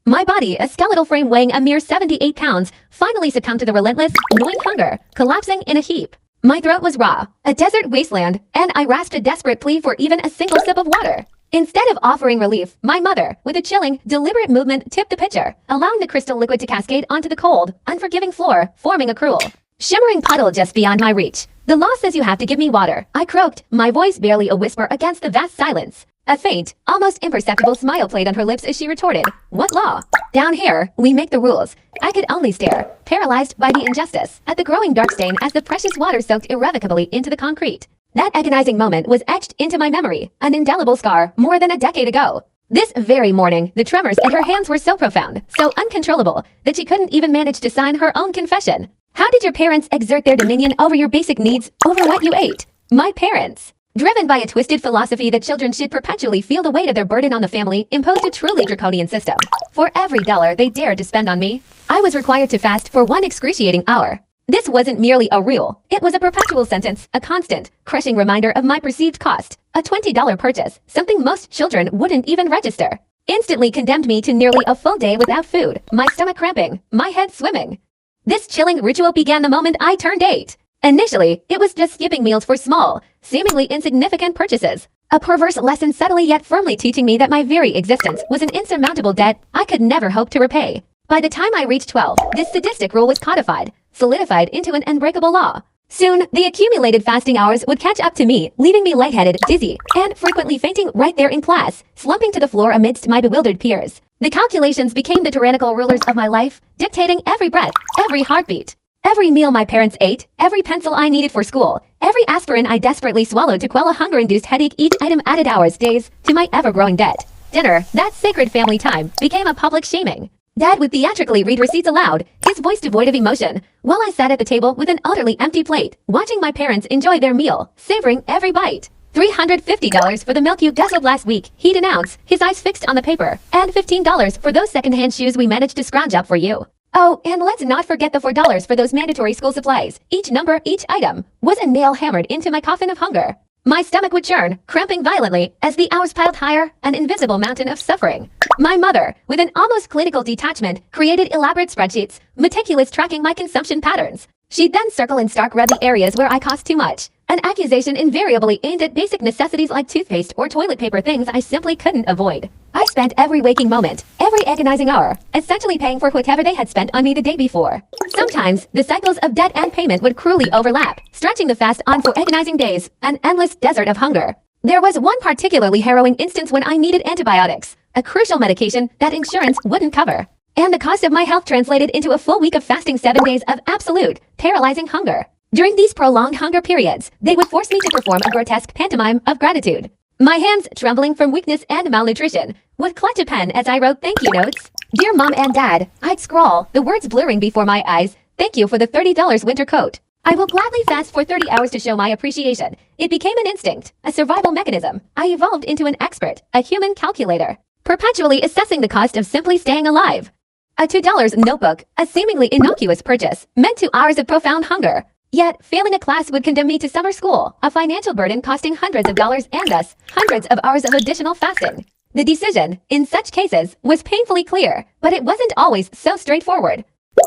My body, a skeletal frame weighing a mere 78 pounds, finally succumbed to the relentless, gnawing hunger, collapsing in a heap. My throat was raw, a desert wasteland, and I rasped a desperate plea for even a single sip of water. Instead of offering relief, my mother, with a chilling, deliberate movement, tipped the pitcher, allowing the crystal liquid to cascade onto the cold, unforgiving floor, forming a cruel, shimmering puddle just beyond my reach. "The law says you have to give me water," I croaked, my voice barely a whisper against the vast silence. A faint, almost imperceptible smile played on her lips as she retorted, "What law? Down here, we make the rules." I could only stare, paralyzed by the injustice, at the growing dark stain as the precious water soaked irrevocably into the concrete. That agonizing moment was etched into my memory, an indelible scar more than a decade ago. This very morning, the tremors in her hands were so profound, so uncontrollable, that she couldn't even manage to sign her own confession. How did your parents exert their dominion over your basic needs, over what you ate? My parents, driven by a twisted philosophy that children should perpetually feel the weight of their burden on the family, imposed a truly draconian system. For every dollar they dared to spend on me, I was required to fast for 1 excruciating hour. This wasn't merely a rule. It was a perpetual sentence, a constant, crushing reminder of my perceived cost. A $20 purchase, something most children wouldn't even register, instantly condemned me to nearly a full day without food, my stomach cramping, my head swimming. This chilling ritual began the moment I turned 8. Initially, it was just skipping meals for small, seemingly insignificant purchases. A perverse lesson subtly yet firmly teaching me that my very existence was an insurmountable debt I could never hope to repay. By the time I reached 12, this sadistic rule was codified, solidified into an unbreakable law. Soon, the accumulated fasting hours would catch up to me, leaving me lightheaded, dizzy, and frequently fainting right there in class, slumping to the floor amidst my bewildered peers. The calculations became the tyrannical rulers of my life, dictating every breath, every heartbeat. Every meal my parents ate, every pencil I needed for school, every aspirin I desperately swallowed to quell a hunger-induced headache, each item added hours, days, to my ever-growing debt. Dinner, that sacred family time, became a public shaming. Dad would theatrically read receipts aloud, his voice devoid of emotion, while I sat at the table with an utterly empty plate, watching my parents enjoy their meal, savoring every bite. $350 for the milk you guzzled last week, he'd announce, his eyes fixed on the paper, and $15 for those secondhand shoes we managed to scrounge up for you. Oh, and let's not forget the $4 for those mandatory school supplies. Each number, each item, was a nail hammered into my coffin of hunger. My stomach would churn, cramping violently, as the hours piled higher, an invisible mountain of suffering. My mother, with an almost clinical detachment, created elaborate spreadsheets, meticulous tracking my consumption patterns. She'd then circle and stark red the areas where I cost too much, an accusation invariably aimed at basic necessities like toothpaste or toilet paper, things I simply couldn't avoid. I spent every waking moment, every agonizing hour, essentially paying for whatever they had spent on me the day before. Sometimes, the cycles of debt and payment would cruelly overlap, stretching the fast on for agonizing days, an endless desert of hunger. There was one particularly harrowing instance when I needed antibiotics, a crucial medication that insurance wouldn't cover. And the cost of my health translated into a full week of fasting, 7 days of absolute, paralyzing hunger. During these prolonged hunger periods, they would force me to perform a grotesque pantomime of gratitude. My hands, trembling from weakness and malnutrition, would clutch a pen as I wrote thank you notes. "Dear Mom and Dad," I'd scrawl, the words blurring before my eyes, "thank you for the $30 winter coat. I will gladly fast for 30 hours to show my appreciation." It became an instinct, a survival mechanism. I evolved into an expert, a human calculator, perpetually assessing the cost of simply staying alive. A $2 notebook, a seemingly innocuous purchase, meant 2 hours of profound hunger. Yet, failing a class would condemn me to summer school, a financial burden costing hundreds of dollars and thus, hundreds of hours of additional fasting. The decision, in such cases, was painfully clear, but it wasn't always so straightforward.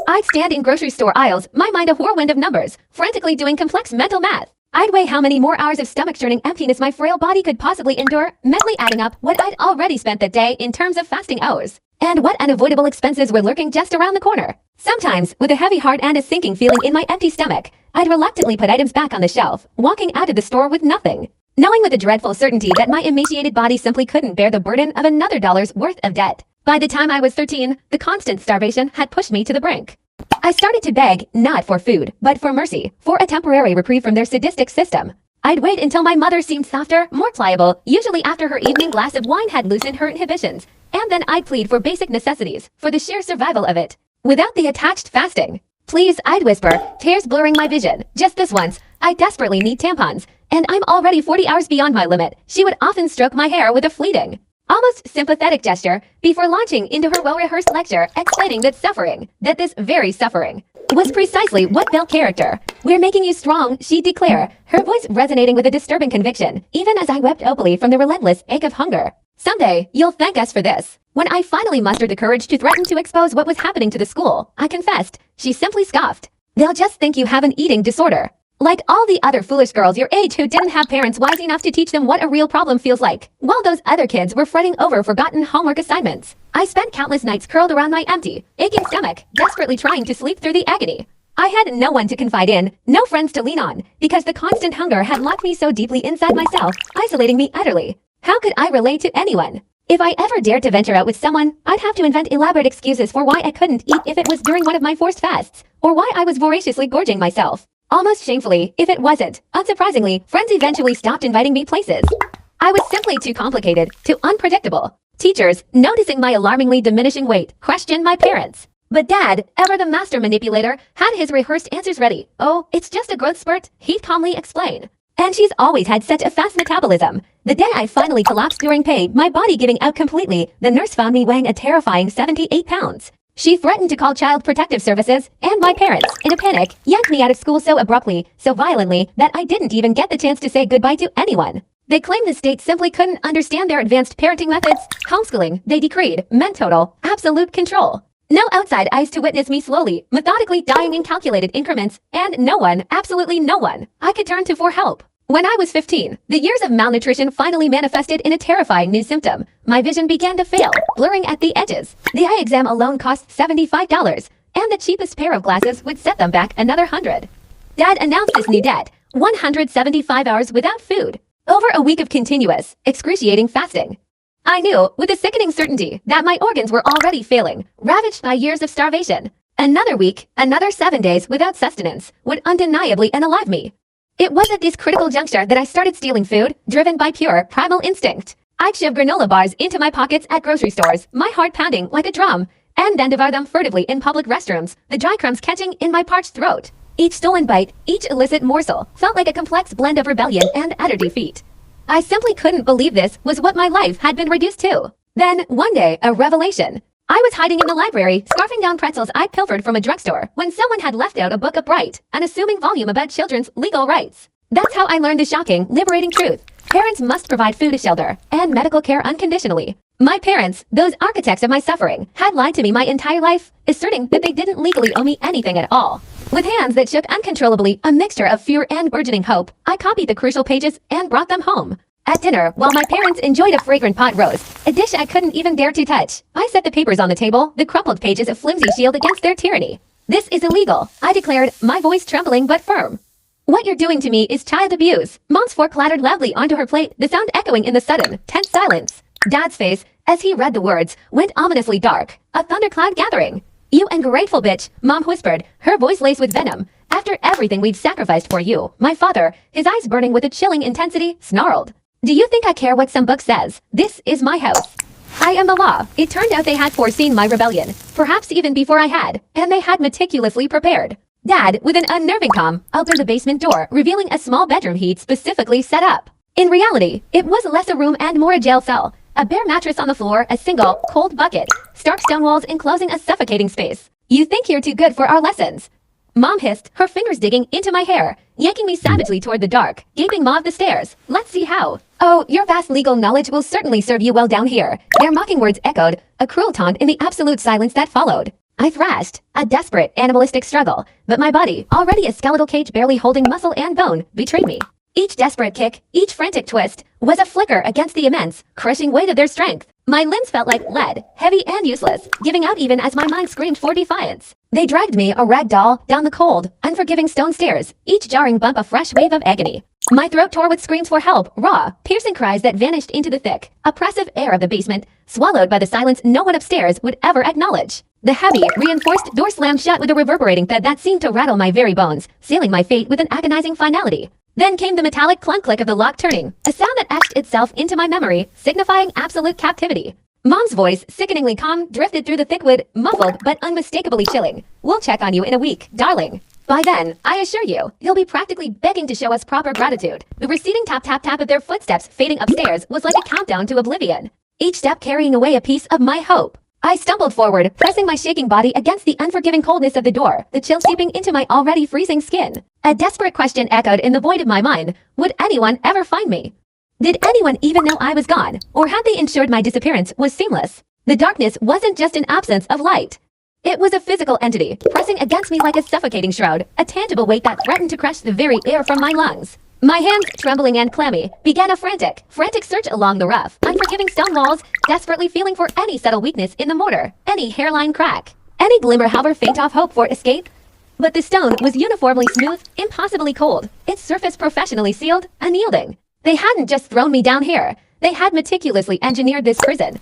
I'd stand in grocery store aisles, my mind a whirlwind of numbers, frantically doing complex mental math. I'd weigh how many more hours of stomach-churning emptiness my frail body could possibly endure, mentally adding up what I'd already spent that day in terms of fasting hours, and what unavoidable expenses were lurking just around the corner. Sometimes, with a heavy heart and a sinking feeling in my empty stomach, I'd reluctantly put items back on the shelf, walking out of the store with nothing, knowing with a dreadful certainty that my emaciated body simply couldn't bear the burden of another dollar's worth of debt. By the time I was 13, the constant starvation had pushed me to the brink. I started to beg, not for food, but for mercy, for a temporary reprieve from their sadistic system. I'd wait until my mother seemed softer, more pliable, usually after her evening glass of wine had loosened her inhibitions, and then I'd plead for basic necessities, for the sheer survival of it, without the attached fasting. "Please," I'd whisper, tears blurring my vision, "just this once. I desperately need tampons, and I'm already 40 hours beyond my limit." She would often stroke my hair with a fleeting, almost sympathetic gesture before launching into her well-rehearsed lecture explaining that suffering, that this very suffering, was precisely what built character. "We're making you strong," she'd declare, her voice resonating with a disturbing conviction, even as I wept opally from the relentless ache of hunger. Someday, you'll thank us for this. When I finally mustered the courage to threaten to expose what was happening to the school, I confessed. She simply scoffed. They'll just think you have an eating disorder. Like all the other foolish girls your age who didn't have parents wise enough to teach them what a real problem feels like, while those other kids were fretting over forgotten homework assignments. I spent countless nights curled around my empty, aching stomach, desperately trying to sleep through the agony. I had no one to confide in, no friends to lean on, because the constant hunger had locked me so deeply inside myself, isolating me utterly. How could I relate to anyone? If I ever dared to venture out with someone, I'd have to invent elaborate excuses for why I couldn't eat if it was during one of my forced fasts, or why I was voraciously gorging myself. Almost shamefully, if it wasn't. Unsurprisingly, friends eventually stopped inviting me places. I was simply too complicated, too unpredictable. Teachers, noticing my alarmingly diminishing weight, questioned my parents. But Dad, ever the master manipulator, had his rehearsed answers ready. Oh, it's just a growth spurt, he'd calmly explain. And she's always had such a fast metabolism. The day I finally collapsed during pay, my body giving out completely, the nurse found me weighing a terrifying 78 pounds. She threatened to call Child Protective Services, and my parents, in a panic, yanked me out of school so abruptly, so violently, that I didn't even get the chance to say goodbye to anyone. They claimed the state simply couldn't understand their advanced parenting methods. Homeschooling, they decreed, meant total, absolute control. No outside eyes to witness me slowly, methodically dying in calculated increments, and no one, absolutely no one, I could turn to for help. When I was 15, the years of malnutrition finally manifested in a terrifying new symptom. My vision began to fail, blurring at the edges. The eye exam alone cost $75, and the cheapest pair of glasses would set them back another $100. Dad announced this new debt, 175 hours without food, over a week of continuous, excruciating fasting. I knew, with a sickening certainty, that my organs were already failing, ravaged by years of starvation. Another week, another 7 days without sustenance, would undeniably unalive me. It was at this critical juncture that I started stealing food, driven by pure, primal instinct. I'd shove granola bars into my pockets at grocery stores, my heart pounding like a drum, and then devour them furtively in public restrooms, the dry crumbs catching in my parched throat. Each stolen bite, each illicit morsel, felt like a complex blend of rebellion and utter defeat. I simply couldn't believe this was what my life had been reduced to. Then, one day, a revelation. I was hiding in the library, scarfing down pretzels I'd pilfered from a drugstore, when someone had left out a book of bright, unassuming volume about children's legal rights. That's how I learned the shocking, liberating truth. Parents must provide food, shelter, and medical care unconditionally. My parents, those architects of my suffering, had lied to me my entire life, asserting that they didn't legally owe me anything at all. With hands that shook uncontrollably, a mixture of fear and burgeoning hope, I copied the crucial pages and brought them home. At dinner, while my parents enjoyed a fragrant pot roast, a dish I couldn't even dare to touch, I set the papers on the table, the crumpled pages a flimsy shield against their tyranny. This is illegal, I declared, my voice trembling but firm. What you're doing to me is child abuse. Mom's fork clattered loudly onto her plate, the sound echoing in the sudden, tense silence. Dad's face, as he read the words, went ominously dark, a thundercloud gathering. You ungrateful bitch, Mom whispered, her voice laced with venom. After everything we've sacrificed for you, my father, his eyes burning with a chilling intensity, snarled. Do you think I care what some book says? This is my house. I am the law. It turned out they had foreseen my rebellion, perhaps even before I had, and they had meticulously prepared. Dad, with an unnerving calm, opened the basement door, revealing a small bedroom he'd specifically set up. In reality, it was less a room and more a jail cell. A bare mattress on the floor, a single, cold bucket, stark stone walls enclosing a suffocating space. You think you're too good for our lessons? Mom hissed, her fingers digging into my hair, yanking me savagely toward the dark, gaping maw of the stairs. Let's see how. Oh, your vast legal knowledge will certainly serve you well down here. Their mocking words echoed, a cruel taunt in the absolute silence that followed. I thrashed, a desperate, animalistic struggle, but my body, already a skeletal cage barely holding muscle and bone, betrayed me. Each desperate kick, each frantic twist, was a flicker against the immense, crushing weight of their strength. My limbs felt like lead, heavy and useless, giving out even as my mind screamed for defiance. They dragged me, a rag doll, down the cold, unforgiving stone stairs, each jarring bump a fresh wave of agony. My throat tore with screams for help, raw, piercing cries that vanished into the thick, oppressive air of the basement, swallowed by the silence no one upstairs would ever acknowledge. The heavy, reinforced door slammed shut with a reverberating thud that seemed to rattle my very bones, sealing my fate with an agonizing finality. Then came the metallic clunk-click of the lock turning, a sound that etched itself into my memory, signifying absolute captivity. Mom's voice, sickeningly calm, drifted through the thick wood, muffled but unmistakably chilling. We'll check on you in a week, darling. By then, I assure you, he'll be practically begging to show us proper gratitude. The receding tap-tap-tap of their footsteps fading upstairs was like a countdown to oblivion, each step carrying away a piece of my hope. I stumbled forward, pressing my shaking body against the unforgiving coldness of the door, the chill seeping into my already freezing skin. A desperate question echoed in the void of my mind. Would anyone ever find me? Did anyone even know I was gone, or had they ensured my disappearance was seamless? The darkness wasn't just an absence of light. It was a physical entity, pressing against me like a suffocating shroud, a tangible weight that threatened to crush the very air from my lungs. My hands, trembling and clammy, began a frantic search along the rough, unforgiving stone walls, desperately feeling for any subtle weakness in the mortar, any hairline crack, any glimmer however faint of hope for escape. But the stone was uniformly smooth, impossibly cold, its surface professionally sealed, unyielding. They hadn't just thrown me down here, they had meticulously engineered this prison.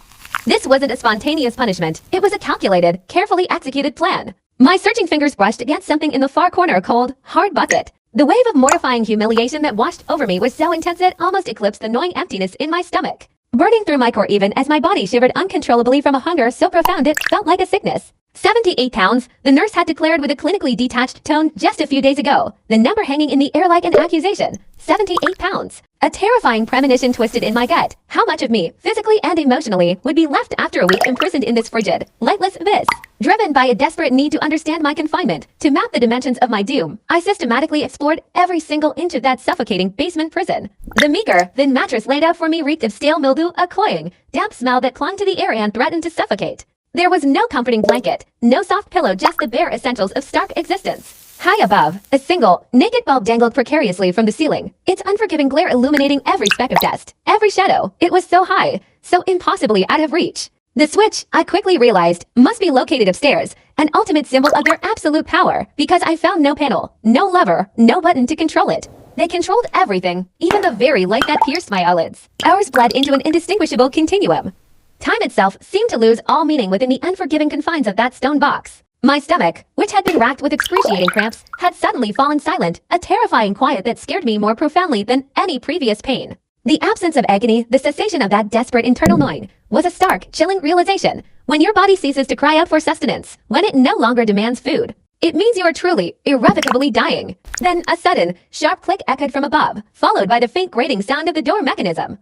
This wasn't a spontaneous punishment, it was a calculated, carefully executed plan. My searching fingers brushed against something in the far corner, a cold, hard bucket. The wave of mortifying humiliation that washed over me was so intense it almost eclipsed the gnawing emptiness in my stomach, burning through my core even as my body shivered uncontrollably from a hunger so profound it felt like a sickness. 78 pounds, the nurse had declared with a clinically detached tone just a few days ago, the number hanging in the air like an accusation. 78 pounds. A terrifying premonition twisted in my gut. How much of me, physically and emotionally, would be left after a week imprisoned in this frigid, lightless abyss? Driven by a desperate need to understand my confinement, to map the dimensions of my doom, I systematically explored every single inch of that suffocating basement prison. The meager, thin mattress laid out for me reeked of stale mildew, a cloying, damp smell that clung to the air and threatened to suffocate. There was no comforting blanket, no soft pillow, just the bare essentials of stark existence. High above, a single, naked bulb dangled precariously from the ceiling, its unforgiving glare illuminating every speck of dust, every shadow. It was so high, so impossibly out of reach. The switch, I quickly realized, must be located upstairs, an ultimate symbol of their absolute power, because I found no panel, no lever, no button to control it. They controlled everything, even the very light that pierced my eyelids. Hours bled into an indistinguishable continuum. Time itself seemed to lose all meaning within the unforgiving confines of that stone box. My stomach, which had been racked with excruciating cramps, had suddenly fallen silent, a terrifying quiet that scared me more profoundly than any previous pain. The absence of agony, the cessation of that desperate internal gnawing, was a stark, chilling realization. When your body ceases to cry out for sustenance, when it no longer demands food, it means you are truly, irrevocably dying. Then a sudden, sharp click echoed from above, followed by the faint grating sound of the door mechanism.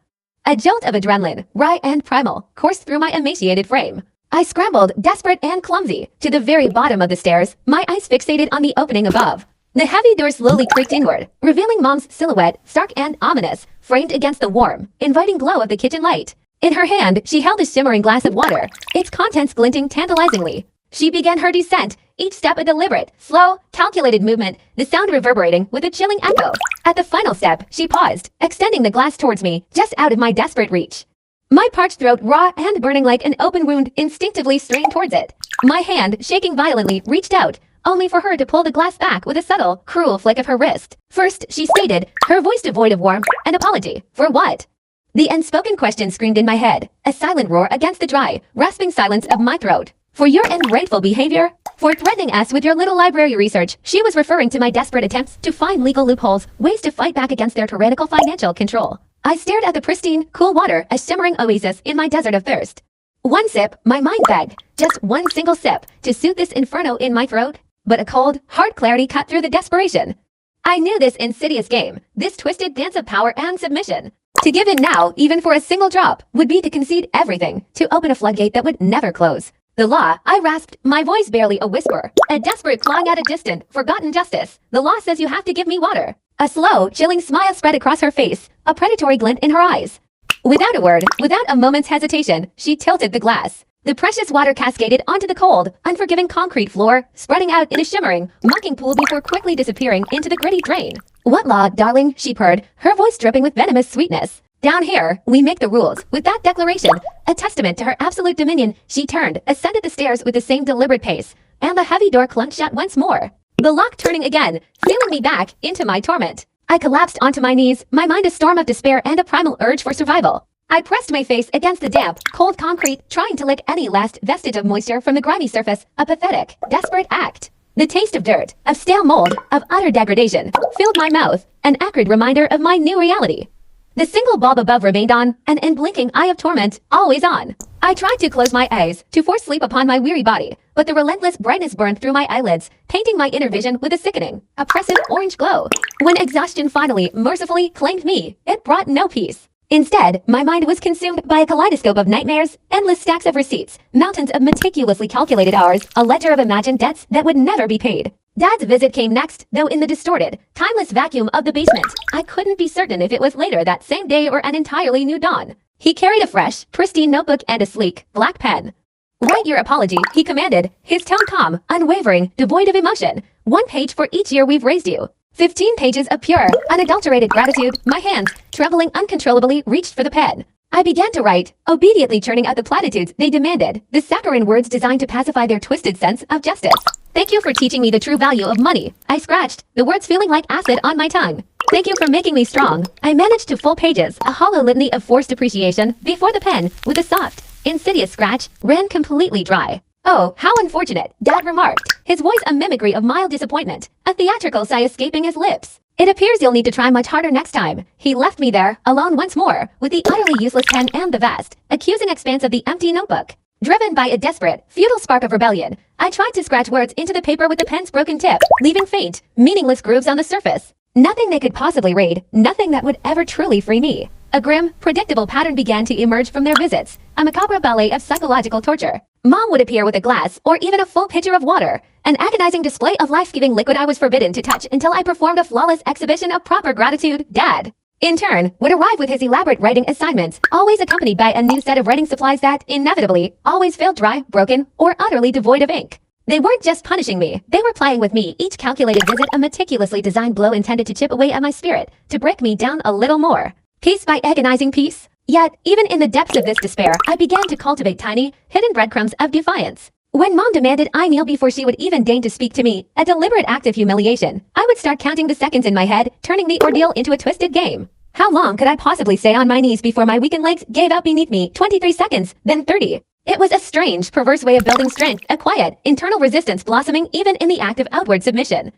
A jolt of adrenaline, raw and primal, coursed through my emaciated frame. I scrambled, desperate and clumsy, to the very bottom of the stairs, my eyes fixated on the opening above. The heavy door slowly creaked inward, revealing Mom's silhouette, stark and ominous, framed against the warm, inviting glow of the kitchen light. In her hand, she held a shimmering glass of water, its contents glinting tantalizingly. She began her descent, each step a deliberate, slow, calculated movement, the sound reverberating with a chilling echo. At the final step, she paused, extending the glass towards me, just out of my desperate reach. My parched throat, raw and burning like an open wound, instinctively strained towards it. My hand, shaking violently, reached out, only for her to pull the glass back with a subtle, cruel flick of her wrist. First, she stated, her voice devoid of warmth, an apology. For what? The unspoken question screamed in my head, a silent roar against the dry, rasping silence of my throat. For your ungrateful behavior? For threatening us with your little library research? She was referring to my desperate attempts to find legal loopholes, ways to fight back against their tyrannical financial control. I stared at the pristine, cool water, a shimmering oasis in my desert of thirst. One sip, my mind begged, just one single sip, to soothe this inferno in my throat. But a cold, hard clarity cut through the desperation. I knew this insidious game, this twisted dance of power and submission. To give in now, even for a single drop, would be to concede everything, to open a floodgate that would never close. The law, I rasped, my voice barely a whisper, a desperate clawing at a distant, forgotten justice. The law says you have to give me water. A slow, chilling smile spread across her face, a predatory glint in her eyes. Without a word, without a moment's hesitation, she tilted the glass. The precious water cascaded onto the cold, unforgiving concrete floor, spreading out in a shimmering, mocking pool before quickly disappearing into the gritty drain. What law, darling? She purred, her voice dripping with venomous sweetness. Down here, we make the rules. With that declaration, a testament to her absolute dominion, she turned, ascended the stairs with the same deliberate pace, and the heavy door clunked shut once more. The lock turning again, sealing me back into my torment. I collapsed onto my knees, my mind a storm of despair and a primal urge for survival. I pressed my face against the damp, cold concrete, trying to lick any last vestige of moisture from the grimy surface, a pathetic, desperate act. The taste of dirt, of stale mold, of utter degradation, filled my mouth, an acrid reminder of my new reality. The single bulb above remained on, an unblinking eye of torment, always on. I tried to close my eyes, to force sleep upon my weary body, but the relentless brightness burned through my eyelids, painting my inner vision with a sickening, oppressive orange glow. When exhaustion finally, mercifully claimed me, it brought no peace. Instead, my mind was consumed by a kaleidoscope of nightmares, endless stacks of receipts, mountains of meticulously calculated hours, a ledger of imagined debts that would never be paid. Dad's visit came next, though in the distorted, timeless vacuum of the basement. I couldn't be certain if it was later that same day or an entirely new dawn. He carried a fresh, pristine notebook and a sleek, black pen. "Write your apology," he commanded, his tone calm, unwavering, devoid of emotion. "1 page for each year we've raised you." 15 pages of pure, unadulterated gratitude. My hands, trembling uncontrollably, reached for the pen. I began to write, obediently churning out the platitudes they demanded, the saccharine words designed to pacify their twisted sense of justice. "Thank you for teaching me the true value of money," I scratched, the words feeling like acid on my tongue. "Thank you for making me strong." I managed to full pages, a hollow litany of forced appreciation, before the pen, with a soft, insidious scratch, ran completely dry. "Oh, how unfortunate," Dad remarked, his voice a mimicry of mild disappointment, a theatrical sigh escaping his lips. "It appears you'll need to try much harder next time." He left me there, alone once more, with the utterly useless pen and the vast, accusing expanse of the empty notebook. Driven by a desperate, futile spark of rebellion, I tried to scratch words into the paper with the pen's broken tip, leaving faint, meaningless grooves on the surface. Nothing they could possibly read, nothing that would ever truly free me. A grim, predictable pattern began to emerge from their visits, a macabre ballet of psychological torture. Mom would appear with a glass, or even a full pitcher of water, an agonizing display of life-giving liquid I was forbidden to touch until I performed a flawless exhibition of proper gratitude. Dad, in turn, would arrive with his elaborate writing assignments, always accompanied by a new set of writing supplies that, inevitably, always failed dry, broken, or utterly devoid of ink. They weren't just punishing me, they were playing with me, each calculated visit a meticulously designed blow intended to chip away at my spirit, to break me down a little more. Piece by agonizing piece. Yet, even in the depths of this despair, I began to cultivate tiny, hidden breadcrumbs of defiance. When Mom demanded I kneel before she would even deign to speak to me, a deliberate act of humiliation, I would start counting the seconds in my head, turning the ordeal into a twisted game. How long could I possibly stay on my knees before my weakened legs gave out beneath me? 23 seconds, then 30. It was a strange, perverse way of building strength, a quiet, internal resistance blossoming even in the act of outward submission.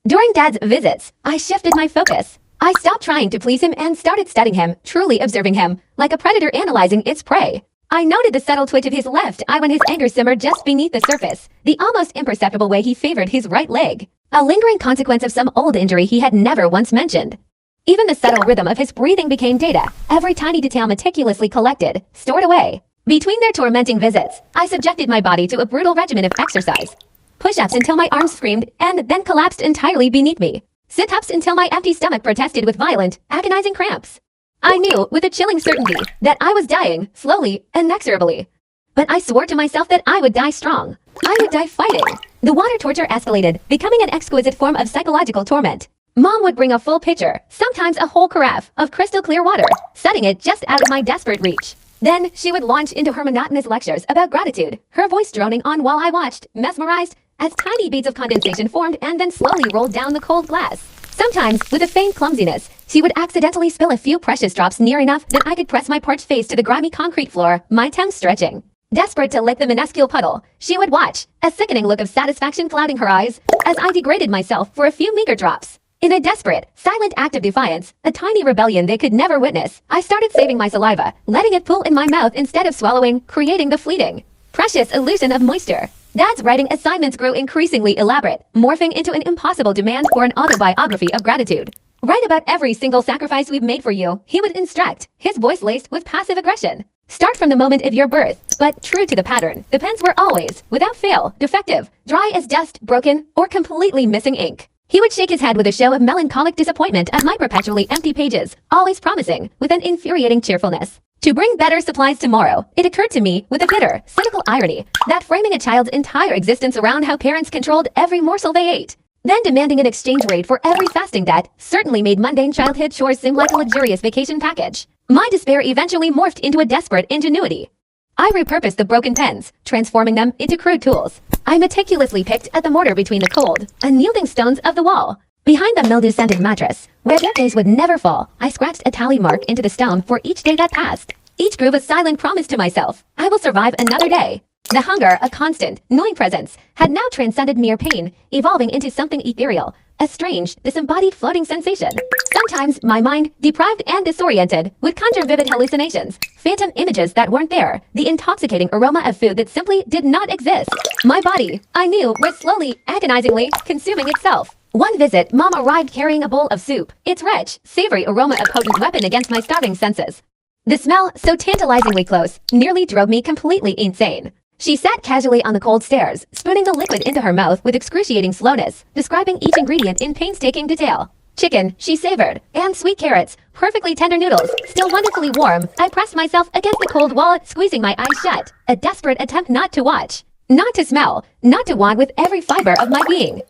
During Dad's visits, I shifted my focus. I stopped trying to please him and started studying him, truly observing him, like a predator analyzing its prey. I noted the subtle twitch of his left eye when his anger simmered just beneath the surface, the almost imperceptible way he favored his right leg, a lingering consequence of some old injury he had never once mentioned. Even the subtle rhythm of his breathing became data, every tiny detail meticulously collected, stored away. Between their tormenting visits, I subjected my body to a brutal regimen of exercise. Push-ups until my arms screamed and then collapsed entirely beneath me. Sit-ups until my empty stomach protested with violent, agonizing cramps. I knew, with a chilling certainty, that I was dying, slowly, inexorably. But I swore to myself that I would die strong. I would die fighting. The water torture escalated, becoming an exquisite form of psychological torment. Mom would bring a full pitcher, sometimes a whole carafe, of crystal clear water, setting it just out of my desperate reach. Then she would launch into her monotonous lectures about gratitude, her voice droning on while I watched, mesmerized, as tiny beads of condensation formed and then slowly rolled down the cold glass. Sometimes, with a faint clumsiness, she would accidentally spill a few precious drops near enough that I could press my parched face to the grimy concrete floor, my tongue stretching. Desperate to lick the minuscule puddle, she would watch, a sickening look of satisfaction clouding her eyes, as I degraded myself for a few meager drops. In a desperate, silent act of defiance, a tiny rebellion they could never witness, I started saving my saliva, letting it pool in my mouth instead of swallowing, creating the fleeting, precious illusion of moisture. Dad's writing assignments grew increasingly elaborate, morphing into an impossible demand for an autobiography of gratitude. "Write about every single sacrifice we've made for you," he would instruct, his voice laced with passive aggression. "Start from the moment of your birth." But true to the pattern, the pens were always, without fail, defective, dry as dust, broken, or completely missing ink. He would shake his head with a show of melancholic disappointment at my perpetually empty pages, always promising, with an infuriating cheerfulness, to bring better supplies tomorrow. It occurred to me, with a bitter, cynical irony, that framing a child's entire existence around how parents controlled every morsel they ate, then demanding an exchange rate for every fasting debt, certainly made mundane childhood chores seem like a luxurious vacation package. My despair eventually morphed into a desperate ingenuity. I repurposed the broken pens, transforming them into crude tools. I meticulously picked at the mortar between the cold, unyielding stones of the wall. Behind the mildew-scented mattress, where their days would never fall, I scratched a tally mark into the stone for each day that passed. Each groove a silent promise to myself. I will survive another day. The hunger, a constant, gnawing presence, had now transcended mere pain, evolving into something ethereal, a strange, disembodied floating sensation. Sometimes my mind, deprived and disoriented, would conjure vivid hallucinations, phantom images that weren't there, the intoxicating aroma of food that simply did not exist. My body, I knew, was slowly, agonizingly, consuming itself. One visit, Mom arrived carrying a bowl of soup, its rich, savory aroma a potent weapon against my starving senses. The smell, so tantalizingly close, nearly drove me completely insane. She sat casually on the cold stairs, spooning the liquid into her mouth with excruciating slowness, describing each ingredient in painstaking detail. Chicken, she savored, and sweet carrots, perfectly tender noodles, still wonderfully warm. I pressed myself against the cold wall, squeezing my eyes shut, a desperate attempt not to watch, not to smell, not to want with every fiber of my being.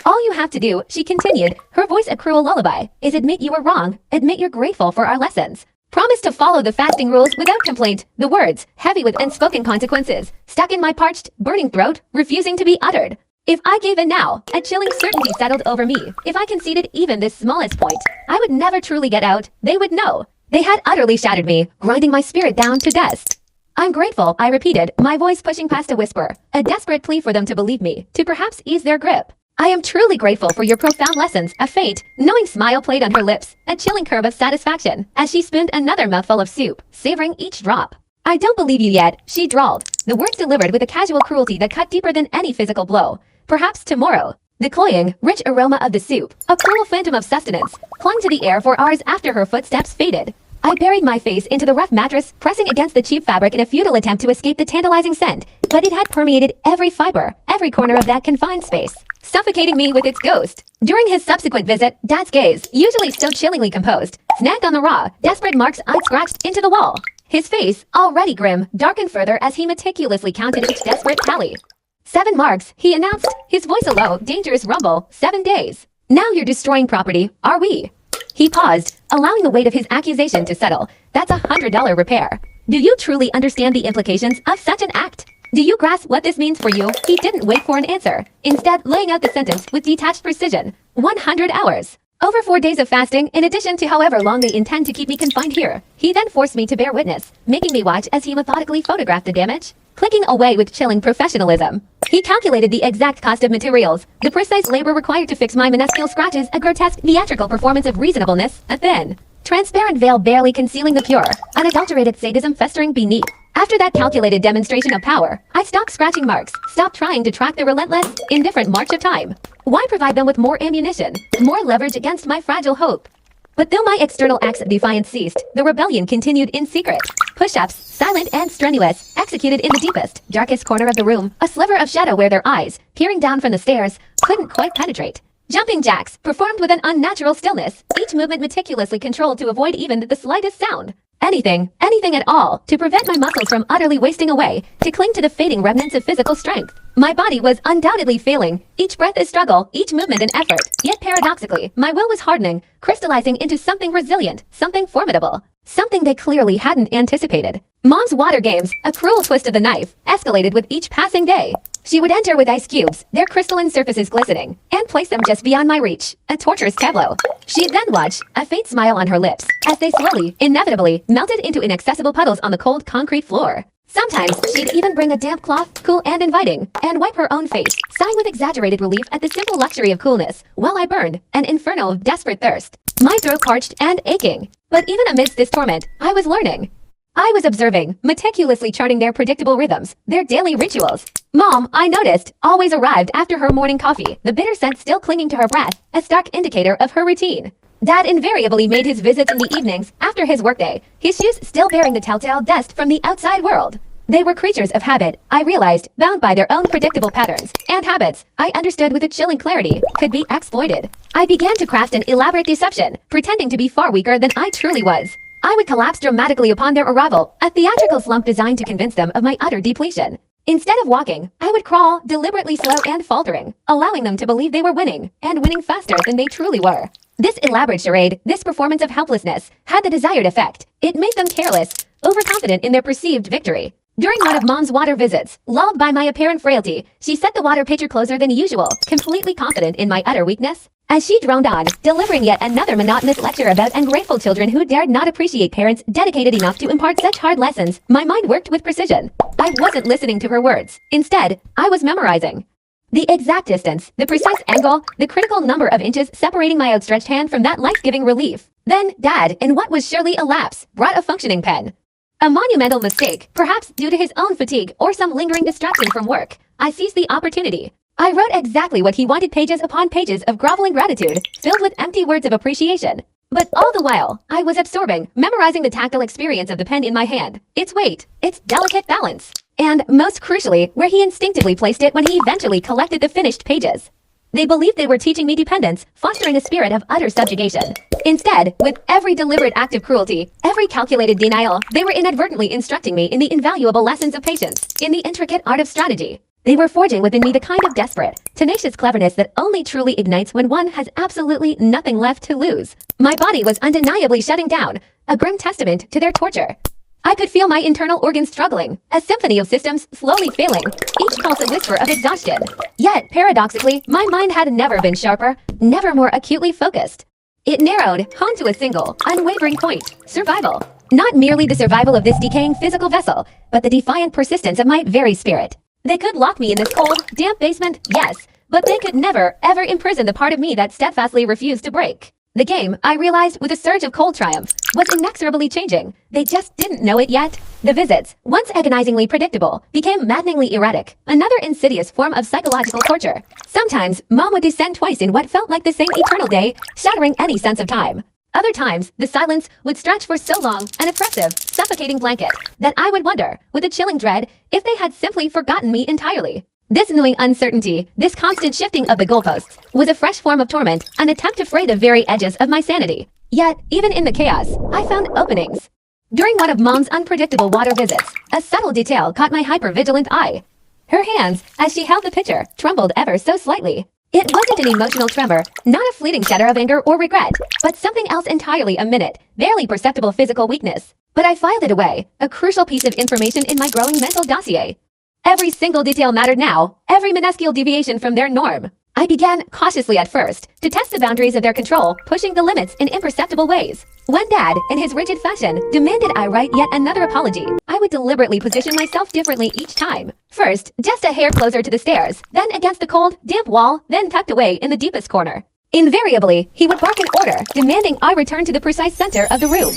All you have to do, she continued, her voice a cruel lullaby, is admit you were wrong, admit you're grateful for our lessons. Promise to follow the fasting rules without complaint. The words, heavy with unspoken consequences, stuck in my parched, burning throat, refusing to be uttered. If I gave in now, a chilling certainty settled over me. If I conceded even this smallest point, I would never truly get out. They would know. They had utterly shattered me, grinding my spirit down to dust. I'm grateful, I repeated, my voice pushing past a whisper, a desperate plea for them to believe me, to perhaps ease their grip. I am truly grateful for your profound lessons. A faint, knowing smile played on her lips, a chilling curve of satisfaction, as she spooned another mouthful of soup, savoring each drop. I don't believe you yet, she drawled, the words delivered with a casual cruelty that cut deeper than any physical blow. Perhaps tomorrow. The cloying, rich aroma of the soup, a cruel phantom of sustenance, clung to the air for hours after her footsteps faded. I buried my face into the rough mattress, pressing against the cheap fabric in a futile attempt to escape the tantalizing scent, but it had permeated every fiber, every corner of that confined space, suffocating me with its ghost. During his subsequent visit, Dad's gaze, usually still chillingly composed, snagged on the raw, desperate marks I'd scratched into the wall. His face, already grim, darkened further as he meticulously counted each desperate tally. 7 marks, he announced, his voice a low, dangerous rumble. 7 days. Now you're destroying property, are we? He paused, allowing the weight of his accusation to settle. That's $100 repair. Do you truly understand the implications of such an act? Do you grasp what this means for you? He didn't wait for an answer, instead laying out the sentence with detached precision. 100 hours. Over 4 days of fasting, in addition to however long they intend to keep me confined here. He then forced me to bear witness, making me watch as he methodically photographed the damage, clicking away with chilling professionalism. He calculated the exact cost of materials, the precise labor required to fix my minuscule scratches, a grotesque theatrical performance of reasonableness, a thin, transparent veil barely concealing the pure, unadulterated sadism festering beneath. After that calculated demonstration of power, I stopped scratching marks, stopped trying to track the relentless, indifferent march of time. Why provide them with more ammunition, more leverage against my fragile hope? But though my external acts of defiance ceased, the rebellion continued in secret. Push-ups, silent and strenuous, executed in the deepest, darkest corner of the room, a sliver of shadow where their eyes, peering down from the stairs, couldn't quite penetrate. Jumping jacks, performed with an unnatural stillness, each movement meticulously controlled to avoid even the slightest sound. Anything at all, to prevent my muscles from utterly wasting away, to cling to the fading remnants of physical strength. My body was undoubtedly failing, each breath a struggle, each movement an effort. Yet paradoxically, my will was hardening, crystallizing into something resilient, something formidable. Something they clearly hadn't anticipated. Mom's water games, a cruel twist of the knife, escalated with each passing day. She would enter with ice cubes, their crystalline surfaces glistening, and place them just beyond my reach, a torturous tableau. She'd then watch, a faint smile on her lips, as they slowly, inevitably, melted into inaccessible puddles on the cold concrete floor. Sometimes, she'd even bring a damp cloth, cool and inviting, and wipe her own face, sighing with exaggerated relief at the simple luxury of coolness, while I burned, an inferno of desperate thirst. My throat parched and aching. But even amidst this torment, I was learning. I was observing, meticulously charting their predictable rhythms, their daily rituals. Mom, I noticed, always arrived after her morning coffee, the bitter scent still clinging to her breath, a stark indicator of her routine. Dad invariably made his visits in the evenings, after his workday, his shoes still bearing the telltale dust from the outside world. They were creatures of habit, I realized, bound by their own predictable patterns, and habits, I understood with a chilling clarity, could be exploited. I began to craft an elaborate deception, pretending to be far weaker than I truly was. I would collapse dramatically upon their arrival, a theatrical slump designed to convince them of my utter depletion. Instead of walking, I would crawl, deliberately slow and faltering, allowing them to believe they were winning, and winning faster than they truly were. This elaborate charade, this performance of helplessness, had the desired effect. It made them careless, overconfident in their perceived victory. During one of Mom's water visits, lulled by my apparent frailty, she set the water pitcher closer than usual, completely confident in my utter weakness. As she droned on, delivering yet another monotonous lecture about ungrateful children who dared not appreciate parents dedicated enough to impart such hard lessons, my mind worked with precision. I wasn't listening to her words. Instead, I was memorizing. The exact distance, the precise angle, the critical number of inches separating my outstretched hand from that life-giving relief. Then, Dad, in what was surely a lapse, brought a functioning pen. A monumental mistake, perhaps due to his own fatigue or some lingering distraction from work. I seized the opportunity. I wrote exactly what he wanted, pages upon pages of groveling gratitude, filled with empty words of appreciation. But all the while, I was absorbing, memorizing the tactile experience of the pen in my hand, its weight, its delicate balance. And, most crucially, where he instinctively placed it when he eventually collected the finished pages. They believed they were teaching me dependence, fostering a spirit of utter subjugation. Instead, with every deliberate act of cruelty, every calculated denial, they were inadvertently instructing me in the invaluable lessons of patience, in the intricate art of strategy. They were forging within me the kind of desperate, tenacious cleverness that only truly ignites when one has absolutely nothing left to lose. My body was undeniably shutting down, a grim testament to their torture. I could feel my internal organs struggling, a symphony of systems slowly failing, each pulse a whisper of exhaustion. Yet, paradoxically, my mind had never been sharper, never more acutely focused. It narrowed, honed to a single, unwavering point: survival. Not merely the survival of this decaying physical vessel, but the defiant persistence of my very spirit. They could lock me in this cold, damp basement, yes, but they could never, ever imprison the part of me that steadfastly refused to break. The game, I realized with a surge of cold triumph, was inexorably changing. They just didn't know it yet. The visits, once agonizingly predictable, became maddeningly erratic, another insidious form of psychological torture. Sometimes, Mom would descend twice in what felt like the same eternal day, shattering any sense of time. Other times, the silence would stretch for so long, an oppressive, suffocating blanket, that I would wonder, with a chilling dread, if they had simply forgotten me entirely. This annoying uncertainty, this constant shifting of the goalposts, was a fresh form of torment, an attempt to fray the very edges of my sanity. Yet, even in the chaos, I found openings. During one of Mom's unpredictable water visits, a subtle detail caught my hyper-vigilant eye. Her hands, as she held the pitcher, trembled ever so slightly. It wasn't an emotional tremor, not a fleeting shudder of anger or regret, but something else entirely: a minute, barely perceptible physical weakness. But I filed it away, a crucial piece of information in my growing mental dossier. Every single detail mattered now, every minuscule deviation from their norm. I began, cautiously at first, to test the boundaries of their control, pushing the limits in imperceptible ways. When Dad, in his rigid fashion, demanded I write yet another apology, I would deliberately position myself differently each time. First, just a hair closer to the stairs, then against the cold, damp wall, then tucked away in the deepest corner. Invariably, he would bark an order, demanding I return to the precise center of the room.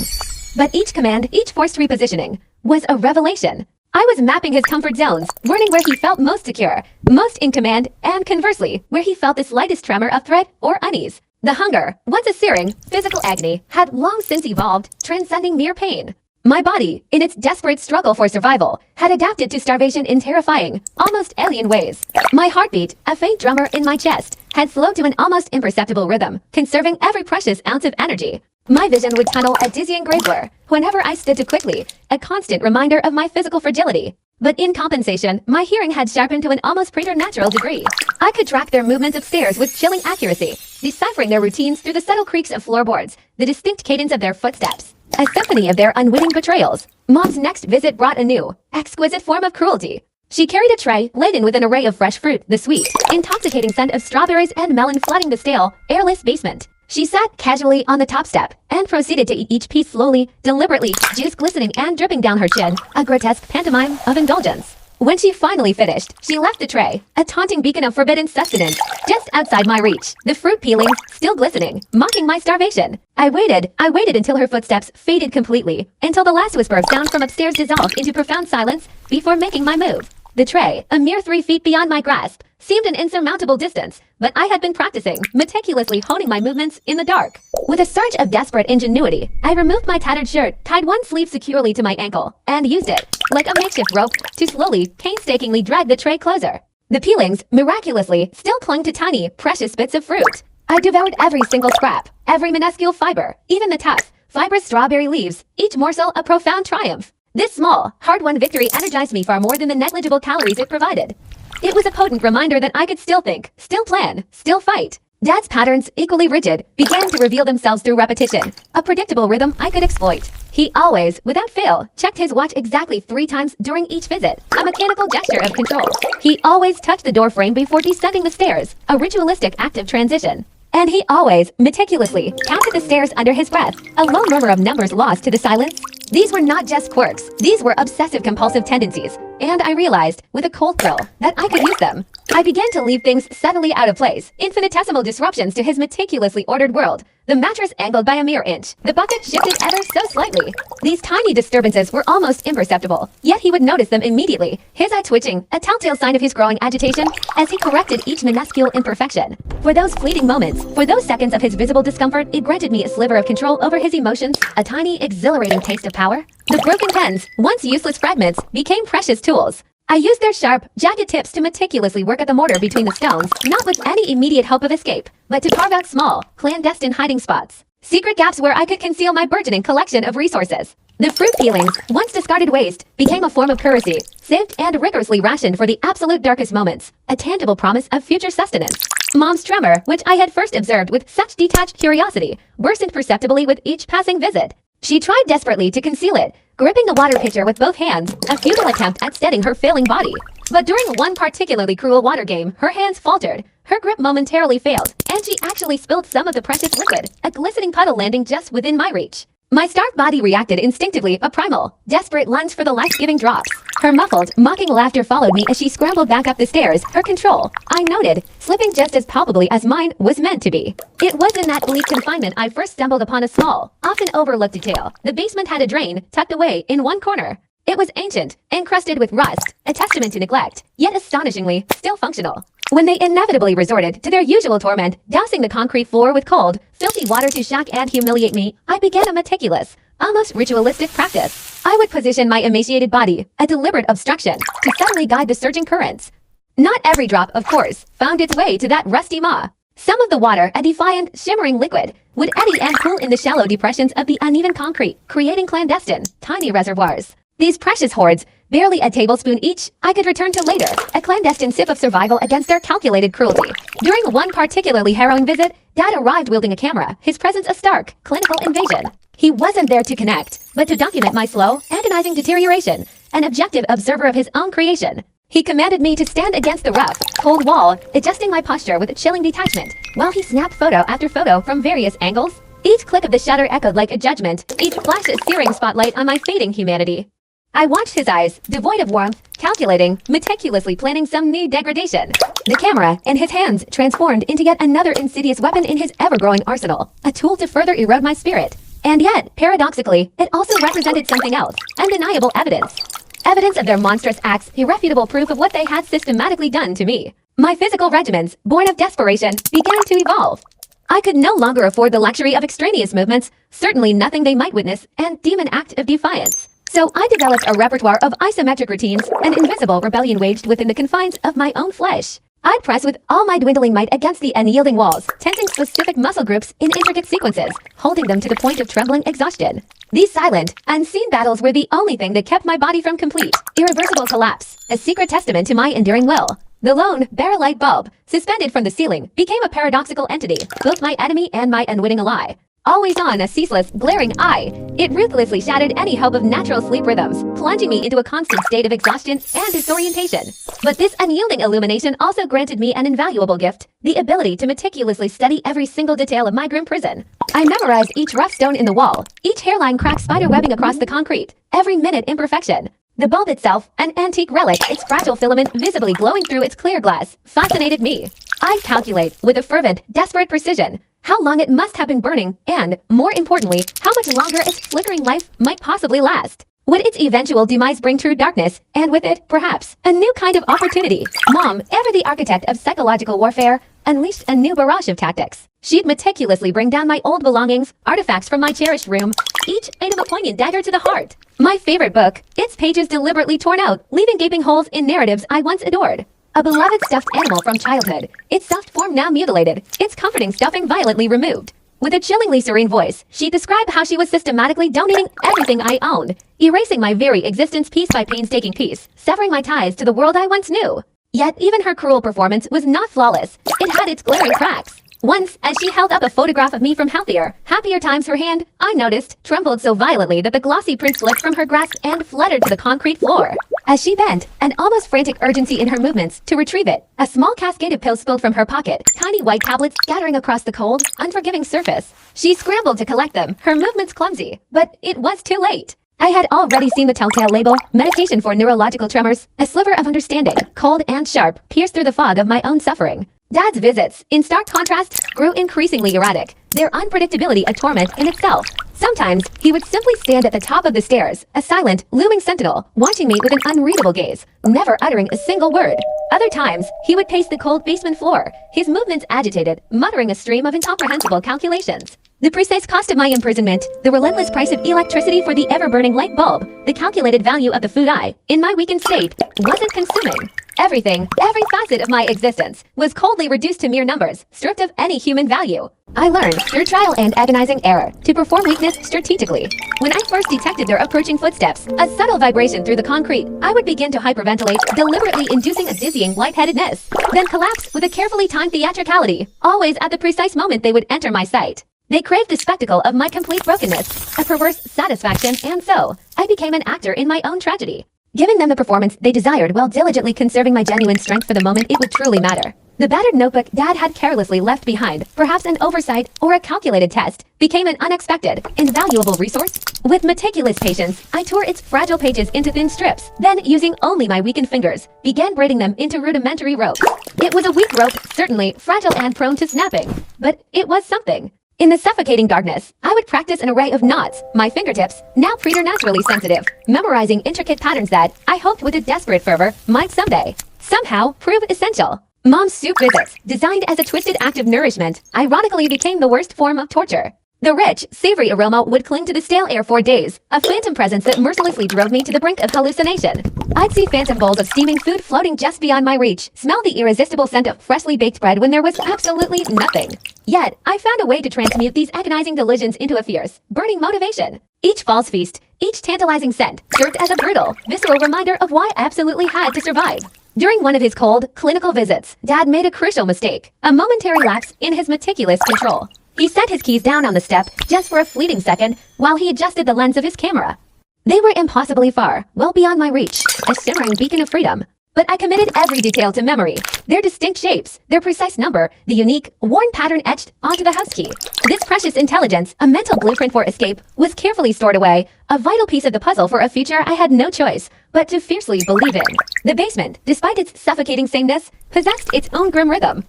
But each command, each forced repositioning, was a revelation. I was mapping his comfort zones, learning where he felt most secure, most in command, and conversely, where he felt the slightest tremor of threat or unease. The hunger, once a searing, physical agony, had long since evolved, transcending mere pain. My body, in its desperate struggle for survival, had adapted to starvation in terrifying, almost alien ways. My heartbeat, a faint drummer in my chest, had slowed to an almost imperceptible rhythm, conserving every precious ounce of energy. My vision would tunnel a dizzying gray blur whenever I stood too quickly, a constant reminder of my physical fragility. But in compensation, my hearing had sharpened to an almost preternatural degree. I could track their movements upstairs with chilling accuracy, deciphering their routines through the subtle creaks of floorboards, the distinct cadence of their footsteps, a symphony of their unwitting betrayals. Mom's next visit brought a new, exquisite form of cruelty. She carried a tray laden with an array of fresh fruit, the sweet, intoxicating scent of strawberries and melon flooding the stale, airless basement. She sat casually on the top step and proceeded to eat each piece slowly, deliberately, juice glistening and dripping down her chin, a grotesque pantomime of indulgence. When she finally finished, she left the tray, a taunting beacon of forbidden sustenance, just outside my reach, the fruit peelings still glistening, mocking my starvation. I waited until her footsteps faded completely, until the last whisper of sound from upstairs dissolved into profound silence before making my move. The tray, a mere 3 feet beyond my grasp, seemed an insurmountable distance, but I had been practicing, meticulously honing my movements in the dark. With a surge of desperate ingenuity, I removed my tattered shirt, tied one sleeve securely to my ankle, and used it, like a makeshift rope, to slowly, painstakingly drag the tray closer. The peelings, miraculously, still clung to tiny, precious bits of fruit. I devoured every single scrap, every minuscule fiber, even the tough, fibrous strawberry leaves, each morsel a profound triumph. This small, hard-won victory energized me far more than the negligible calories it provided. It was a potent reminder that I could still think, still plan, still fight. Dad's patterns, equally rigid, began to reveal themselves through repetition, a predictable rhythm I could exploit. He always, without fail, checked his watch exactly 3 times during each visit, a mechanical gesture of control. He always touched the door frame before descending the stairs, a ritualistic act of transition. And he always, meticulously, counted the stairs under his breath, a low murmur of numbers lost to the silence. These were not just quirks, these were obsessive-compulsive tendencies, and I realized, with a cold thrill, that I could use them. I began to leave things subtly out of place, infinitesimal disruptions to his meticulously ordered world. The mattress angled by a mere inch, the bucket shifted ever so slightly. These tiny disturbances were almost imperceptible, yet he would notice them immediately, his eye twitching, a telltale sign of his growing agitation, as he corrected each minuscule imperfection. For those fleeting moments, for those seconds of his visible discomfort, it granted me a sliver of control over his emotions, a tiny, exhilarating taste of power. The broken pens, once useless fragments, became precious tools. I used their sharp, jagged tips to meticulously work at the mortar between the stones, not with any immediate hope of escape, but to carve out small, clandestine hiding spots. Secret gaps where I could conceal my burgeoning collection of resources. The fruit peelings, once discarded waste, became a form of currency, saved and rigorously rationed for the absolute darkest moments, a tangible promise of future sustenance. Mom's tremor, which I had first observed with such detached curiosity, worsened perceptibly with each passing visit. She tried desperately to conceal it, gripping the water pitcher with both hands, a futile attempt at steadying her failing body. But during one particularly cruel water game, her hands faltered, her grip momentarily failed, and she actually spilled some of the precious liquid, a glistening puddle landing just within my reach. My starved body reacted instinctively, a primal, desperate lunge for the life-giving drops. Her muffled, mocking laughter followed me as she scrambled back up the stairs, her control, I noted, slipping just as palpably as mine was meant to be. It was in that bleak confinement I first stumbled upon a small, often overlooked detail. The basement had a drain, tucked away in one corner. It was ancient, encrusted with rust, a testament to neglect, yet astonishingly, still functional. When they inevitably resorted to their usual torment, dousing the concrete floor with cold, filthy water to shock and humiliate me, I began a meticulous, almost ritualistic practice. I would position my emaciated body, a deliberate obstruction, to suddenly guide the surging currents. Not every drop, of course, found its way to that rusty maw. Some of the water, a defiant, shimmering liquid, would eddy and cool in the shallow depressions of the uneven concrete, creating clandestine, tiny reservoirs. These precious hoards, barely a tablespoon each, I could return to later, a clandestine sip of survival against their calculated cruelty. During one particularly harrowing visit, Dad arrived wielding a camera, his presence a stark, clinical invasion. He wasn't there to connect, but to document my slow, agonizing deterioration, an objective observer of his own creation. He commanded me to stand against the rough, cold wall, adjusting my posture with chilling detachment, while he snapped photo after photo from various angles. Each click of the shutter echoed like a judgment, each flash a searing spotlight on my fading humanity. I watched his eyes, devoid of warmth, calculating, meticulously planning some new degradation. The camera, in his hands, transformed into yet another insidious weapon in his ever-growing arsenal, a tool to further erode my spirit. And yet, paradoxically, it also represented something else, undeniable evidence. Evidence of their monstrous acts, irrefutable proof of what they had systematically done to me. My physical regimens, born of desperation, began to evolve. I could no longer afford the luxury of extraneous movements, certainly nothing they might witness, and deem an act of defiance. So I developed a repertoire of isometric routines, an invisible rebellion waged within the confines of my own flesh. I'd press with all my dwindling might against the unyielding walls, tensing specific muscle groups in intricate sequences, holding them to the point of trembling exhaustion. These silent, unseen battles were the only thing that kept my body from complete, irreversible collapse, a secret testament to my enduring will. The lone, bare light bulb, suspended from the ceiling, became a paradoxical entity, both my enemy and my unwitting ally. Always on a ceaseless, glaring eye, it ruthlessly shattered any hope of natural sleep rhythms, plunging me into a constant state of exhaustion and disorientation. But this unyielding illumination also granted me an invaluable gift, the ability to meticulously study every single detail of my grim prison. I memorized each rough stone in the wall, each hairline crack spider webbing across the concrete, every minute imperfection. The bulb itself, an antique relic, its fragile filament visibly glowing through its clear glass, fascinated me. I'd calculate, with a fervent, desperate precision, how long it must have been burning, and, more importantly, how much longer its flickering life might possibly last. Would its eventual demise bring true darkness, and with it, perhaps, a new kind of opportunity? Mom, ever the architect of psychological warfare, unleashed a new barrage of tactics. She'd meticulously bring down my old belongings, artifacts from my cherished room, each item a poignant dagger to the heart. My favorite book, its pages deliberately torn out, leaving gaping holes in narratives I once adored. A beloved stuffed animal from childhood, its soft form now mutilated, its comforting stuffing violently removed. With a chillingly serene voice, she described how she was systematically donating everything I owned, erasing my very existence piece by painstaking piece, severing my ties to the world I once knew. Yet even her cruel performance was not flawless. It had its glaring cracks. Once, as she held up a photograph of me from healthier, happier times, her hand, I noticed, trembled so violently that the glossy print slipped from her grasp and fluttered to the concrete floor. As she bent, an almost frantic urgency in her movements, to retrieve it, a small cascade of pills spilled from her pocket, tiny white tablets scattering across the cold, unforgiving surface. She scrambled to collect them, her movements clumsy, but it was too late. I had already seen the telltale label, medication for neurological tremors, a sliver of understanding, cold and sharp, pierced through the fog of my own suffering. Dad's visits, in stark contrast, grew increasingly erratic, their unpredictability a torment in itself. Sometimes, he would simply stand at the top of the stairs, a silent, looming sentinel, watching me with an unreadable gaze, never uttering a single word. Other times, he would pace the cold basement floor, his movements agitated, muttering a stream of incomprehensible calculations. The precise cost of my imprisonment, the relentless price of electricity for the ever-burning light bulb, the calculated value of the food I, in my weakened state, wasn't consuming. Everything, every facet of my existence, was coldly reduced to mere numbers, stripped of any human value. I learned, through trial and agonizing error, to perform weakness strategically. When I first detected their approaching footsteps, a subtle vibration through the concrete, I would begin to hyperventilate, deliberately inducing a dizzying lightheadedness, then collapse with a carefully timed theatricality, always at the precise moment they would enter my sight. They craved the spectacle of my complete brokenness, a perverse satisfaction, and so, I became an actor in my own tragedy, giving them the performance they desired while diligently conserving my genuine strength for the moment it would truly matter. The battered notebook Dad had carelessly left behind, perhaps an oversight or a calculated test, became an unexpected, invaluable resource. With meticulous patience, I tore its fragile pages into thin strips, then, using only my weakened fingers, began braiding them into rudimentary ropes. It was a weak rope, certainly, fragile and prone to snapping, but it was something. In the suffocating darkness, I would practice an array of knots, my fingertips, now preternaturally sensitive, memorizing intricate patterns that, I hoped with a desperate fervor, might someday, somehow, prove essential. Mom's soup visits, designed as a twisted act of nourishment, ironically became the worst form of torture. The rich, savory aroma would cling to the stale air for days, a phantom presence that mercilessly drove me to the brink of hallucination. I'd see phantom bowls of steaming food floating just beyond my reach, smell the irresistible scent of freshly baked bread when there was absolutely nothing. Yet, I found a way to transmute these agonizing delusions into a fierce, burning motivation. Each false feast, each tantalizing scent, served as a brutal, visceral reminder of why I absolutely had to survive. During one of his cold, clinical visits, Dad made a crucial mistake, a momentary lapse in his meticulous control. He set his keys down on the step, just for a fleeting second, while he adjusted the lens of his camera. They were impossibly far, well beyond my reach, a shimmering beacon of freedom. But I committed every detail to memory. Their distinct shapes, their precise number, the unique, worn pattern etched onto the house key. This precious intelligence, a mental blueprint for escape, was carefully stored away, a vital piece of the puzzle for a future I had no choice but to fiercely believe in. The basement, despite its suffocating sameness, possessed its own grim rhythm.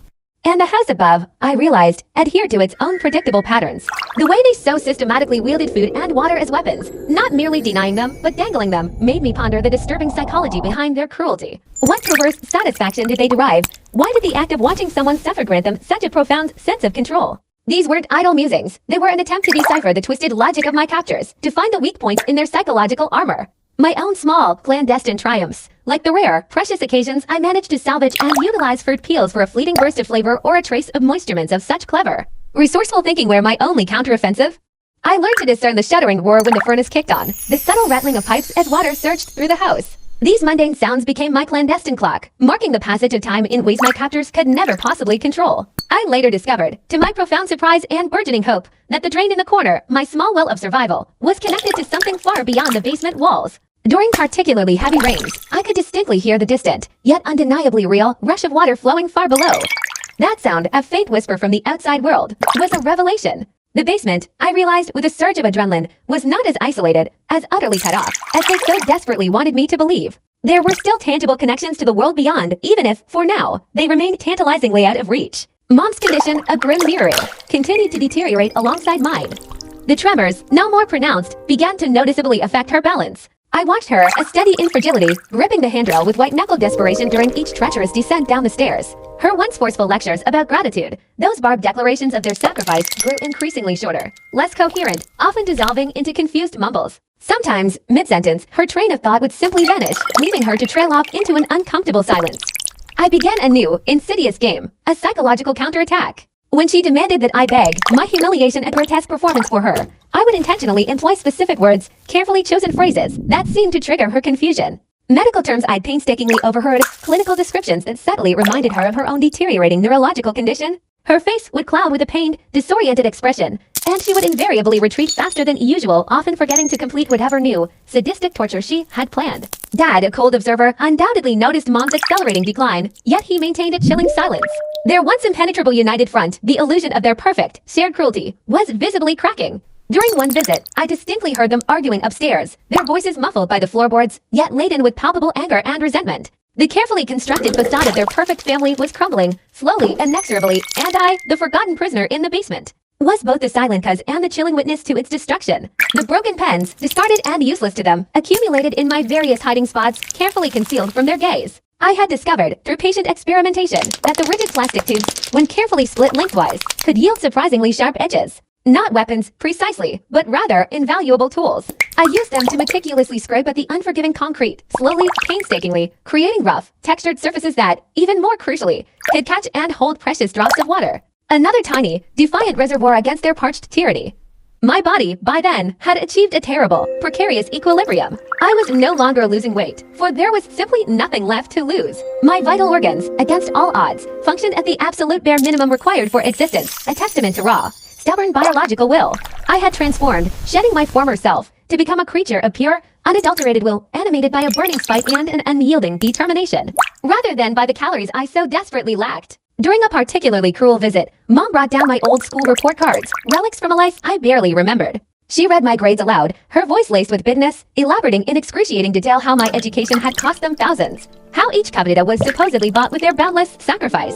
And the house above, I realized, adhered to its own predictable patterns. The way they so systematically wielded food and water as weapons, not merely denying them, but dangling them, made me ponder the disturbing psychology behind their cruelty. What perverse satisfaction did they derive? Why did the act of watching someone suffer grant them such a profound sense of control? These weren't idle musings. They were an attempt to decipher the twisted logic of my captors, to find the weak points in their psychological armor. My own small, clandestine triumphs, like the rare, precious occasions I managed to salvage and utilize fruit peels for a fleeting burst of flavor or a trace of moisturements of such clever, resourceful thinking were my only counteroffensive. I learned to discern the shuddering roar when the furnace kicked on, the subtle rattling of pipes as water surged through the house. These mundane sounds became my clandestine clock, marking the passage of time in ways my captors could never possibly control. I later discovered, to my profound surprise and burgeoning hope, that the drain in the corner, my small well of survival, was connected to something far beyond the basement walls. During particularly heavy rains, I could distinctly hear the distant, yet undeniably real, rush of water flowing far below. That sound, a faint whisper from the outside world, was a revelation. The basement, I realized with a surge of adrenaline, was not as isolated, as utterly cut off, as they so desperately wanted me to believe. There were still tangible connections to the world beyond, even if, for now, they remained tantalizingly out of reach. Mom's condition, a grim mirroring, continued to deteriorate alongside mine. The tremors, now more pronounced, began to noticeably affect her balance. I watched her, a steady infragility, gripping the handrail with white-knuckled desperation during each treacherous descent down the stairs. Her once forceful lectures about gratitude, those barbed declarations of their sacrifice, grew increasingly shorter, less coherent, often dissolving into confused mumbles. Sometimes, mid-sentence, her train of thought would simply vanish, leaving her to trail off into an uncomfortable silence. I began a new, insidious game, a psychological counterattack. When she demanded that I beg, my humiliation a grotesque performance for her, I would intentionally employ specific words, carefully chosen phrases, that seemed to trigger her confusion. Medical terms I'd painstakingly overheard, clinical descriptions that subtly reminded her of her own deteriorating neurological condition. Her face would cloud with a pained, disoriented expression, and she would invariably retreat faster than usual, often forgetting to complete whatever new, sadistic torture she had planned. Dad, a cold observer, undoubtedly noticed Mom's accelerating decline, yet he maintained a chilling silence. Their once impenetrable united front, the illusion of their perfect, shared cruelty, was visibly cracking. During one visit, I distinctly heard them arguing upstairs, their voices muffled by the floorboards, yet laden with palpable anger and resentment. The carefully constructed facade of their perfect family was crumbling, slowly, inexorably, and I, the forgotten prisoner in the basement, was both the silent cause and the chilling witness to its destruction. The broken pens, discarded and useless to them, accumulated in my various hiding spots, carefully concealed from their gaze. I had discovered, through patient experimentation, that the rigid plastic tubes, when carefully split lengthwise, could yield surprisingly sharp edges. Not weapons, precisely, but rather invaluable tools. I used them to meticulously scrape at the unforgiving concrete, slowly, painstakingly, creating rough, textured surfaces that, even more crucially, could catch and hold precious drops of water. Another tiny, defiant reservoir against their parched tyranny. My body, by then, had achieved a terrible, precarious equilibrium. I was no longer losing weight, for there was simply nothing left to lose. My vital organs, against all odds, functioned at the absolute bare minimum required for existence, a testament to raw, stubborn biological will. I had transformed, shedding my former self, to become a creature of pure, unadulterated will, animated by a burning spite and an unyielding determination, rather than by the calories I so desperately lacked. During a particularly cruel visit, Mom brought down my old school report cards, relics from a life I barely remembered. She read my grades aloud, her voice laced with bitterness, elaborating in excruciating detail how my education had cost them thousands, how each covenant was supposedly bought with their boundless sacrifice.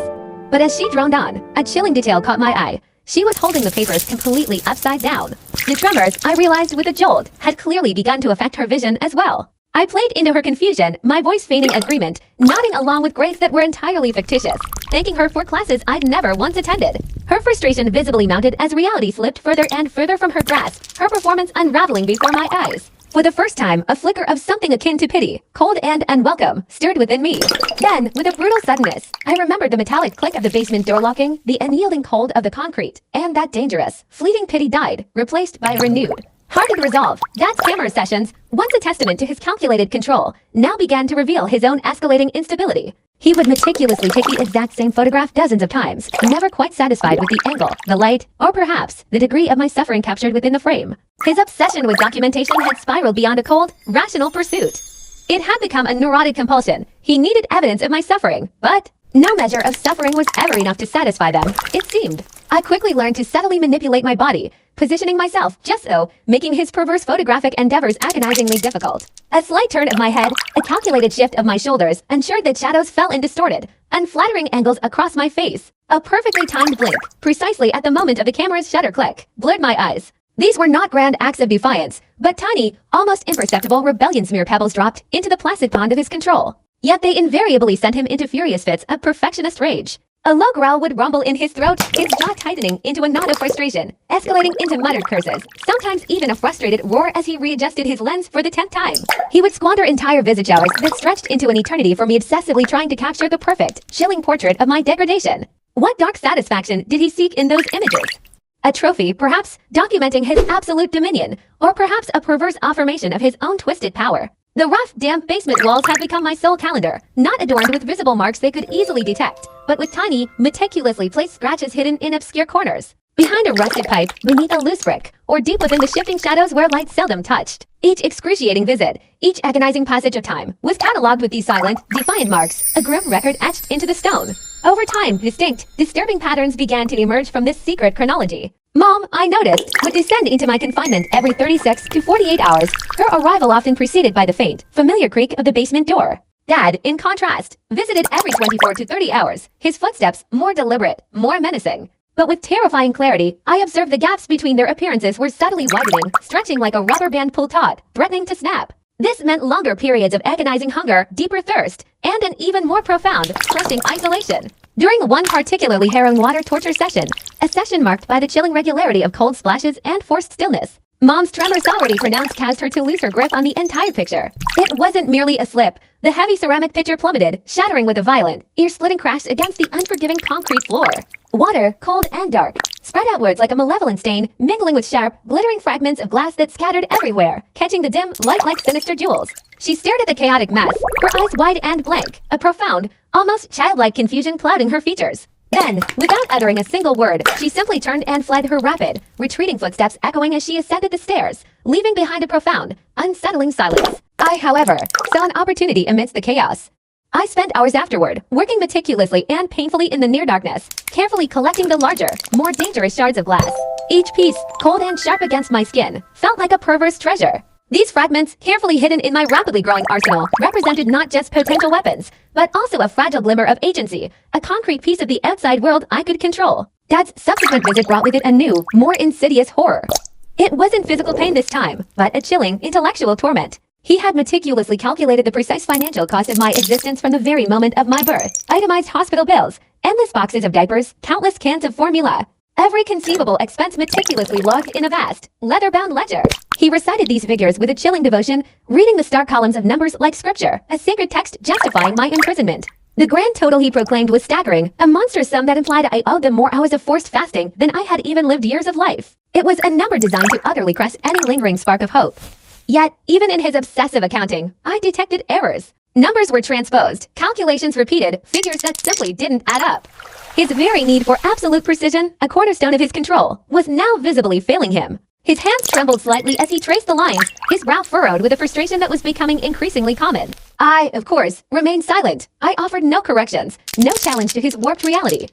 But as she droned on, a chilling detail caught my eye. She was holding the papers completely upside down. The tremors, I realized with a jolt, had clearly begun to affect her vision as well. I played into her confusion, my voice feigning agreement, nodding along with grades that were entirely fictitious, thanking her for classes I'd never once attended. Her frustration visibly mounted as reality slipped further and further from her grasp, her performance unraveling before my eyes. For the first time, a flicker of something akin to pity, cold and unwelcome, stirred within me. Then, with a brutal suddenness, I remembered the metallic click of the basement door locking, the unyielding cold of the concrete, and that dangerous, fleeting pity died, replaced by renewed, hardened resolve. That Scammer's sessions, once a testament to his calculated control, now began to reveal his own escalating instability. He would meticulously take the exact same photograph dozens of times, never quite satisfied with the angle, the light, or perhaps the degree of my suffering captured within the frame. His obsession with documentation had spiraled beyond a cold, rational pursuit. It had become a neurotic compulsion. He needed evidence of my suffering, but no measure of suffering was ever enough to satisfy them, it seemed. I quickly learned to subtly manipulate my body, positioning myself just so, making his perverse photographic endeavors agonizingly difficult. A slight turn of my head, a calculated shift of my shoulders, ensured that shadows fell in distorted, unflattering angles across my face. A perfectly timed blink, precisely at the moment of the camera's shutter click, blurred my eyes. These were not grand acts of defiance, but tiny, almost imperceptible rebellion smear pebbles dropped into the placid pond of his control. Yet they invariably sent him into furious fits of perfectionist rage. A low growl would rumble in his throat, his jaw tightening into a knot of frustration, escalating into muttered curses, sometimes even a frustrated roar as he readjusted his lens for the 10th time. He would squander entire visit hours that stretched into an eternity for me obsessively trying to capture the perfect, chilling portrait of my degradation. What dark satisfaction did he seek in those images? A trophy, perhaps, documenting his absolute dominion, or perhaps a perverse affirmation of his own twisted power. The rough, damp basement walls had become my soul calendar, not adorned with visible marks they could easily detect, but with tiny, meticulously placed scratches hidden in obscure corners, behind a rusted pipe, beneath a loose brick, or deep within the shifting shadows where light seldom touched. Each excruciating visit, each agonizing passage of time, was catalogued with these silent, defiant marks, a grim record etched into the stone. Over time, distinct, disturbing patterns began to emerge from this secret chronology. Mom, I noticed, would descend into my confinement every 36 to 48 hours, her arrival often preceded by the faint, familiar creak of the basement door. Dad, in contrast, visited every 24 to 30 hours, his footsteps more deliberate, more menacing. But with terrifying clarity, I observed the gaps between their appearances were subtly widening, stretching like a rubber band pulled taut, threatening to snap. This meant longer periods of agonizing hunger, deeper thirst, and an even more profound, crushing isolation. During one particularly harrowing water torture session, a session marked by the chilling regularity of cold splashes and forced stillness, Mom's tremors already pronounced caused her to lose her grip on the entire picture. It wasn't merely a slip. The heavy ceramic pitcher plummeted, shattering with a violent, ear-splitting crash against the unforgiving concrete floor. Water, cold and dark, spread outwards like a malevolent stain, mingling with sharp, glittering fragments of glass that scattered everywhere, catching the dim, light-like sinister jewels. She stared at the chaotic mess, her eyes wide and blank, a profound, almost childlike confusion clouding her features. Then, without uttering a single word, she simply turned and fled, her rapid, retreating footsteps echoing as she ascended the stairs, leaving behind a profound, unsettling silence. I, however, saw an opportunity amidst the chaos. I spent hours afterward, working meticulously and painfully in the near darkness, carefully collecting the larger, more dangerous shards of glass. Each piece, cold and sharp against my skin, felt like a perverse treasure. These fragments, carefully hidden in my rapidly growing arsenal, represented not just potential weapons, but also a fragile glimmer of agency, a concrete piece of the outside world I could control. Dad's subsequent visit brought with it a new, more insidious horror. It wasn't physical pain this time, but a chilling, intellectual torment. He had meticulously calculated the precise financial cost of my existence from the very moment of my birth. Itemized hospital bills, endless boxes of diapers, countless cans of formula. Every conceivable expense meticulously logged in a vast, leather-bound ledger. He recited these figures with a chilling devotion, reading the stark columns of numbers like scripture, a sacred text justifying my imprisonment. The grand total he proclaimed was staggering, a monstrous sum that implied I owed them more hours of forced fasting than I had even lived years of life. It was a number designed to utterly crush any lingering spark of hope. Yet, even in his obsessive accounting, I detected errors. Numbers were transposed, calculations repeated, figures that simply didn't add up. His very need for absolute precision, a cornerstone of his control, was now visibly failing him. His hands trembled slightly as he traced the lines, his brow furrowed with a frustration that was becoming increasingly common. I, of course, remained silent. I offered no corrections, no challenge to his warped reality.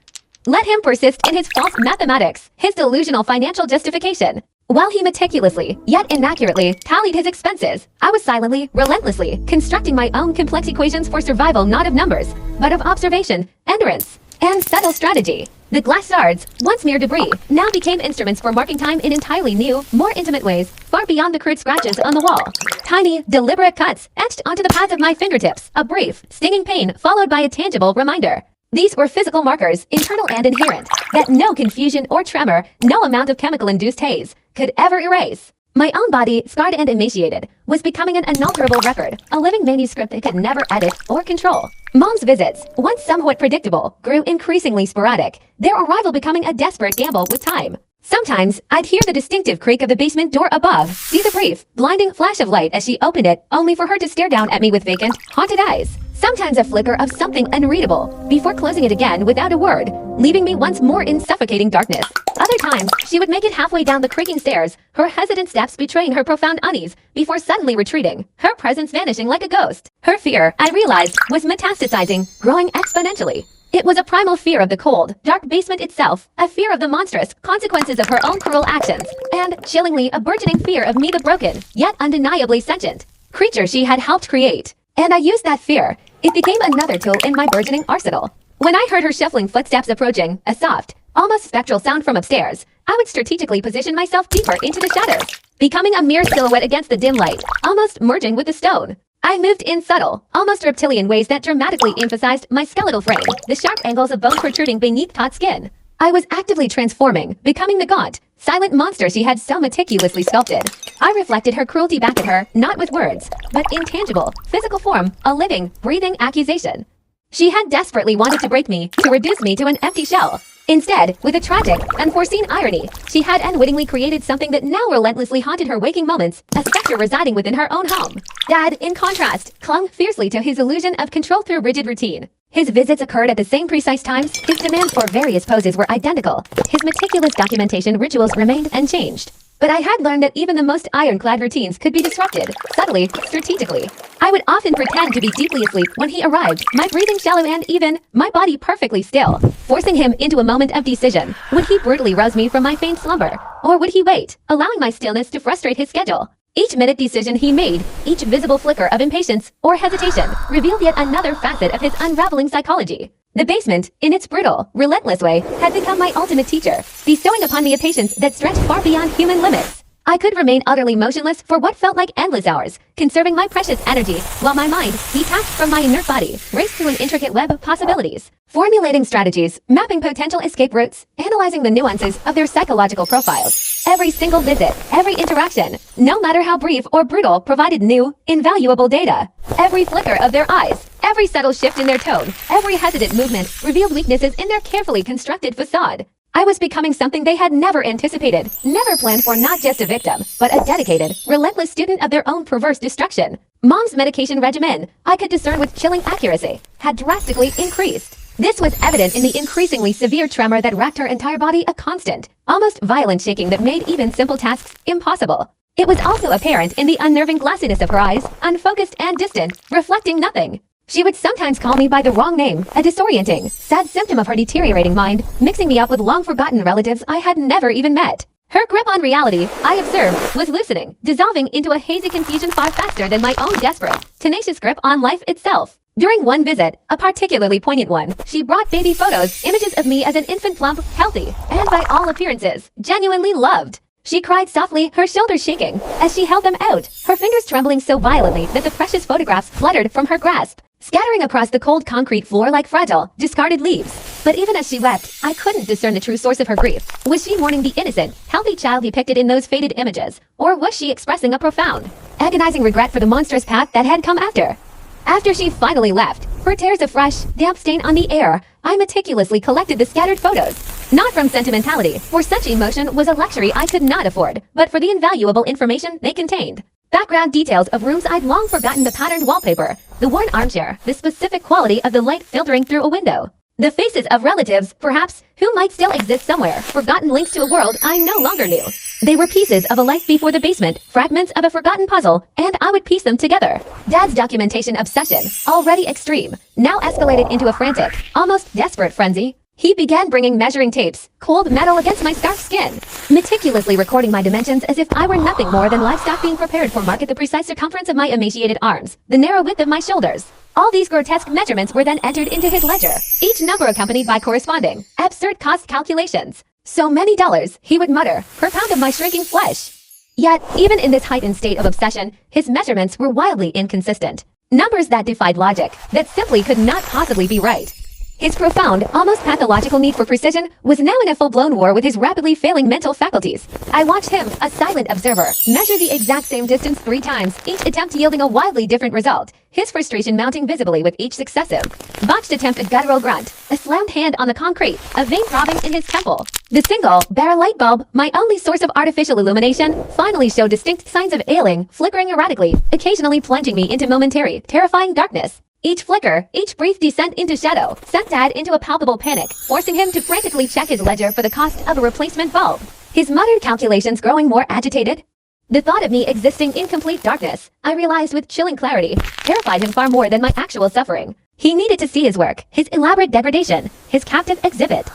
Let him persist in his false mathematics, his delusional financial justification. While he meticulously, yet inaccurately, tallied his expenses, I was silently, relentlessly, constructing my own complex equations for survival not of numbers, but of observation, endurance, and subtle strategy. The glass shards, once mere debris, now became instruments for marking time in entirely new, more intimate ways, far beyond the crude scratches on the wall. Tiny, deliberate cuts etched onto the pads of my fingertips, a brief, stinging pain followed by a tangible reminder. These were physical markers, internal and inherent, that no confusion or tremor, no amount of chemical-induced haze, could ever erase. My own body, scarred and emaciated, was becoming an unalterable record, a living manuscript they could never edit or control. Mom's visits, once somewhat predictable, grew increasingly sporadic, their arrival becoming a desperate gamble with time. Sometimes, I'd hear the distinctive creak of the basement door above, see the brief, blinding flash of light as she opened it, only for her to stare down at me with vacant, haunted eyes. Sometimes a flicker of something unreadable, before closing it again without a word, leaving me once more in suffocating darkness. Other times, she would make it halfway down the creaking stairs, her hesitant steps betraying her profound unease, before suddenly retreating, her presence vanishing like a ghost. Her fear, I realized, was metastasizing, growing exponentially. It was a primal fear of the cold, dark basement itself, a fear of the monstrous consequences of her own cruel actions, and, chillingly, a burgeoning fear of me the broken, yet undeniably sentient creature she had helped create. And I used that fear. It became another tool in my burgeoning arsenal. When I heard her shuffling footsteps approaching, a soft, almost spectral sound from upstairs, I would strategically position myself deeper into the shadows, becoming a mere silhouette against the dim light, almost merging with the stone. I moved in subtle, almost reptilian ways that dramatically emphasized my skeletal frame, the sharp angles of bones protruding beneath taut skin. I was actively transforming, becoming the gaunt, silent monster she had so meticulously sculpted. I reflected her cruelty back at her, not with words, but in tangible, physical form, a living, breathing accusation. She had desperately wanted to break me, to reduce me to an empty shell. Instead, with a tragic, unforeseen irony, she had unwittingly created something that now relentlessly haunted her waking moments, a specter residing within her own home. Dad, in contrast, clung fiercely to his illusion of control through rigid routine. His visits occurred at the same precise times, his demands for various poses were identical, his meticulous documentation rituals remained unchanged. But I had learned that even the most ironclad routines could be disrupted, subtly, strategically. I would often pretend to be deeply asleep when he arrived, my breathing shallow and even, my body perfectly still, forcing him into a moment of decision. Would he brutally rouse me from my faint slumber? Or would he wait, allowing my stillness to frustrate his schedule? Each minute decision he made, each visible flicker of impatience or hesitation, revealed yet another facet of his unraveling psychology. The basement, in its brutal, relentless way, had become my ultimate teacher, bestowing upon me a patience that stretched far beyond human limits. I could remain utterly motionless for what felt like endless hours, conserving my precious energy, while my mind, detached from my inert body, raced through an intricate web of possibilities, formulating strategies, mapping potential escape routes, analyzing the nuances of their psychological profiles. Every single visit, every interaction, no matter how brief or brutal, provided new, invaluable data. Every flicker of their eyes, every subtle shift in their tone, every hesitant movement revealed weaknesses in their carefully constructed facade. I was becoming something they had never anticipated, never planned for, not just a victim, but a dedicated, relentless student of their own perverse destruction. Mom's medication regimen, I could discern with chilling accuracy, had drastically increased. This was evident in the increasingly severe tremor that racked her entire body, a constant, almost violent shaking that made even simple tasks impossible. It was also apparent in the unnerving glassiness of her eyes, unfocused and distant, reflecting nothing. She would sometimes call me by the wrong name, a disorienting, sad symptom of her deteriorating mind, mixing me up with long-forgotten relatives I had never even met. Her grip on reality, I observed, was loosening, dissolving into a hazy confusion far faster than my own desperate, tenacious grip on life itself. During one visit, a particularly poignant one, she brought baby photos, images of me as an infant plump, healthy, and by all appearances, genuinely loved. She cried softly, her shoulders shaking, as she held them out, her fingers trembling so violently that the precious photographs fluttered from her grasp, scattering across the cold concrete floor like fragile, discarded leaves. But even as she wept, I couldn't discern the true source of her grief. Was she mourning the innocent, healthy child depicted in those faded images, or was she expressing a profound, agonizing regret for the monstrous path that had come after? After she finally left, her tears a fresh, damp stain on the air, I meticulously collected the scattered photos. Not from sentimentality, for such emotion was a luxury I could not afford, but for the invaluable information they contained. Background details of rooms I'd long forgotten, the patterned wallpaper, the worn armchair, the specific quality of the light filtering through a window. The faces of relatives, perhaps, who might still exist somewhere, forgotten links to a world I no longer knew. They were pieces of a life before the basement, fragments of a forgotten puzzle, and I would piece them together. Dad's documentation obsession, already extreme, now escalated into a frantic, almost desperate frenzy. He began bringing measuring tapes, cold metal against my scarf skin, meticulously recording my dimensions as if I were nothing more than livestock being prepared for market, the precise circumference of my emaciated arms, the narrow width of my shoulders. All these grotesque measurements were then entered into his ledger, each number accompanied by corresponding, absurd cost calculations. So many dollars, he would mutter, per pound of my shrinking flesh. Yet, even in this heightened state of obsession, his measurements were wildly inconsistent. Numbers that defied logic, that simply could not possibly be right. His profound, almost pathological need for precision was now in a full-blown war with his rapidly failing mental faculties. I watched him, a silent observer, measure the exact same distance 3 times, each attempt yielding a wildly different result, his frustration mounting visibly with each successive botched attempt, a guttural grunt, a slammed hand on the concrete, a vein throbbing in his temple. The single, bare light bulb, my only source of artificial illumination, finally showed distinct signs of ailing, flickering erratically, occasionally plunging me into momentary, terrifying darkness. Each flicker, each brief descent into shadow, sent Dad into a palpable panic, forcing him to frantically check his ledger for the cost of a replacement bulb. His muttered calculations growing more agitated. The thought of me existing in complete darkness, I realized with chilling clarity, terrified him far more than my actual suffering. He needed to see his work, his elaborate degradation, his captive exhibit.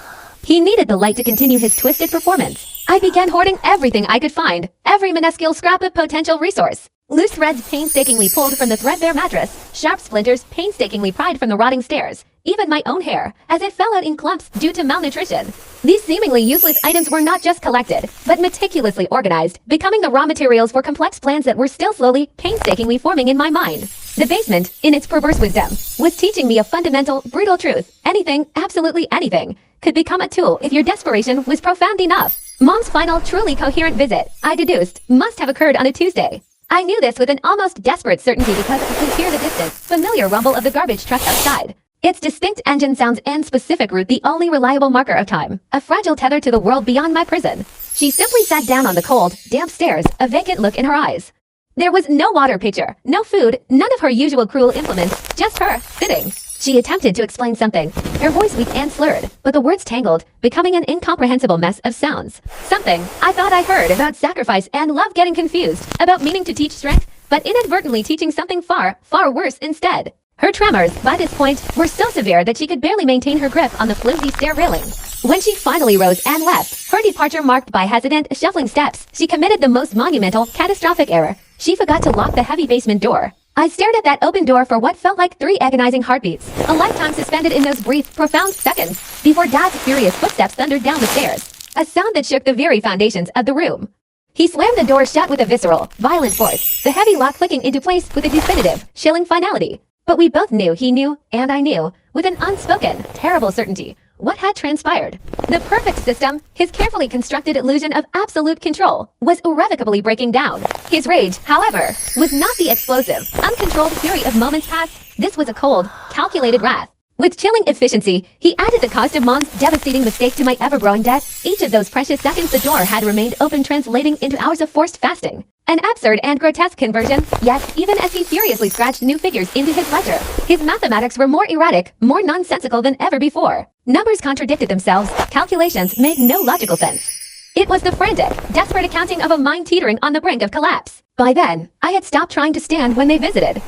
He needed the light to continue his twisted performance. I began hoarding everything I could find, every minuscule scrap of potential resource. Loose threads painstakingly pulled from the threadbare mattress, sharp splinters painstakingly pried from the rotting stairs, even my own hair, as it fell out in clumps due to malnutrition. These seemingly useless items were not just collected, but meticulously organized, becoming the raw materials for complex plans that were still slowly, painstakingly forming in my mind. The basement, in its perverse wisdom, was teaching me a fundamental, brutal truth. Anything, absolutely anything, could become a tool if your desperation was profound enough. Mom's final, truly coherent visit, I deduced, must have occurred on a Tuesday. I knew this with an almost desperate certainty because I could hear the distant, familiar rumble of the garbage truck outside. Its distinct engine sounds and specific route the only reliable marker of time, a fragile tether to the world beyond my prison. She simply sat down on the cold, damp stairs, a vacant look in her eyes. There was no water pitcher, no food, none of her usual cruel implements, just her, sitting. She attempted to explain something, her voice weak and slurred, but the words tangled, becoming an incomprehensible mess of sounds. Something I thought I heard about sacrifice and love, getting confused, about meaning to teach strength, but inadvertently teaching something far, far worse instead. Her tremors, by this point, were so severe that she could barely maintain her grip on the flimsy stair railing. When she finally rose and left, her departure marked by hesitant, shuffling steps, she committed the most monumental, catastrophic error. She forgot to lock the heavy basement door. I stared at that open door for what felt like 3 agonizing heartbeats, a lifetime suspended in those brief, profound seconds, before Dad's furious footsteps thundered down the stairs, a sound that shook the very foundations of the room. He slammed the door shut with a visceral, violent force, the heavy lock clicking into place with a definitive, chilling finality. But we both knew he knew, and I knew, with an unspoken, terrible certainty, what had transpired. The perfect system, his carefully constructed illusion of absolute control, was irrevocably breaking down. His rage, however, was not the explosive, uncontrolled fury of moments past. This was a cold, calculated wrath. With chilling efficiency, he added the cost of Mom's devastating mistake to my ever-growing debt. Each of those precious seconds the door had remained open, translating into hours of forced fasting. An absurd and grotesque conversion, yet even as he furiously scratched new figures into his ledger, his mathematics were more erratic, more nonsensical than ever before. Numbers contradicted themselves, calculations made no logical sense. It was the frantic, desperate accounting of a mind teetering on the brink of collapse. By then, I had stopped trying to stand when they visited.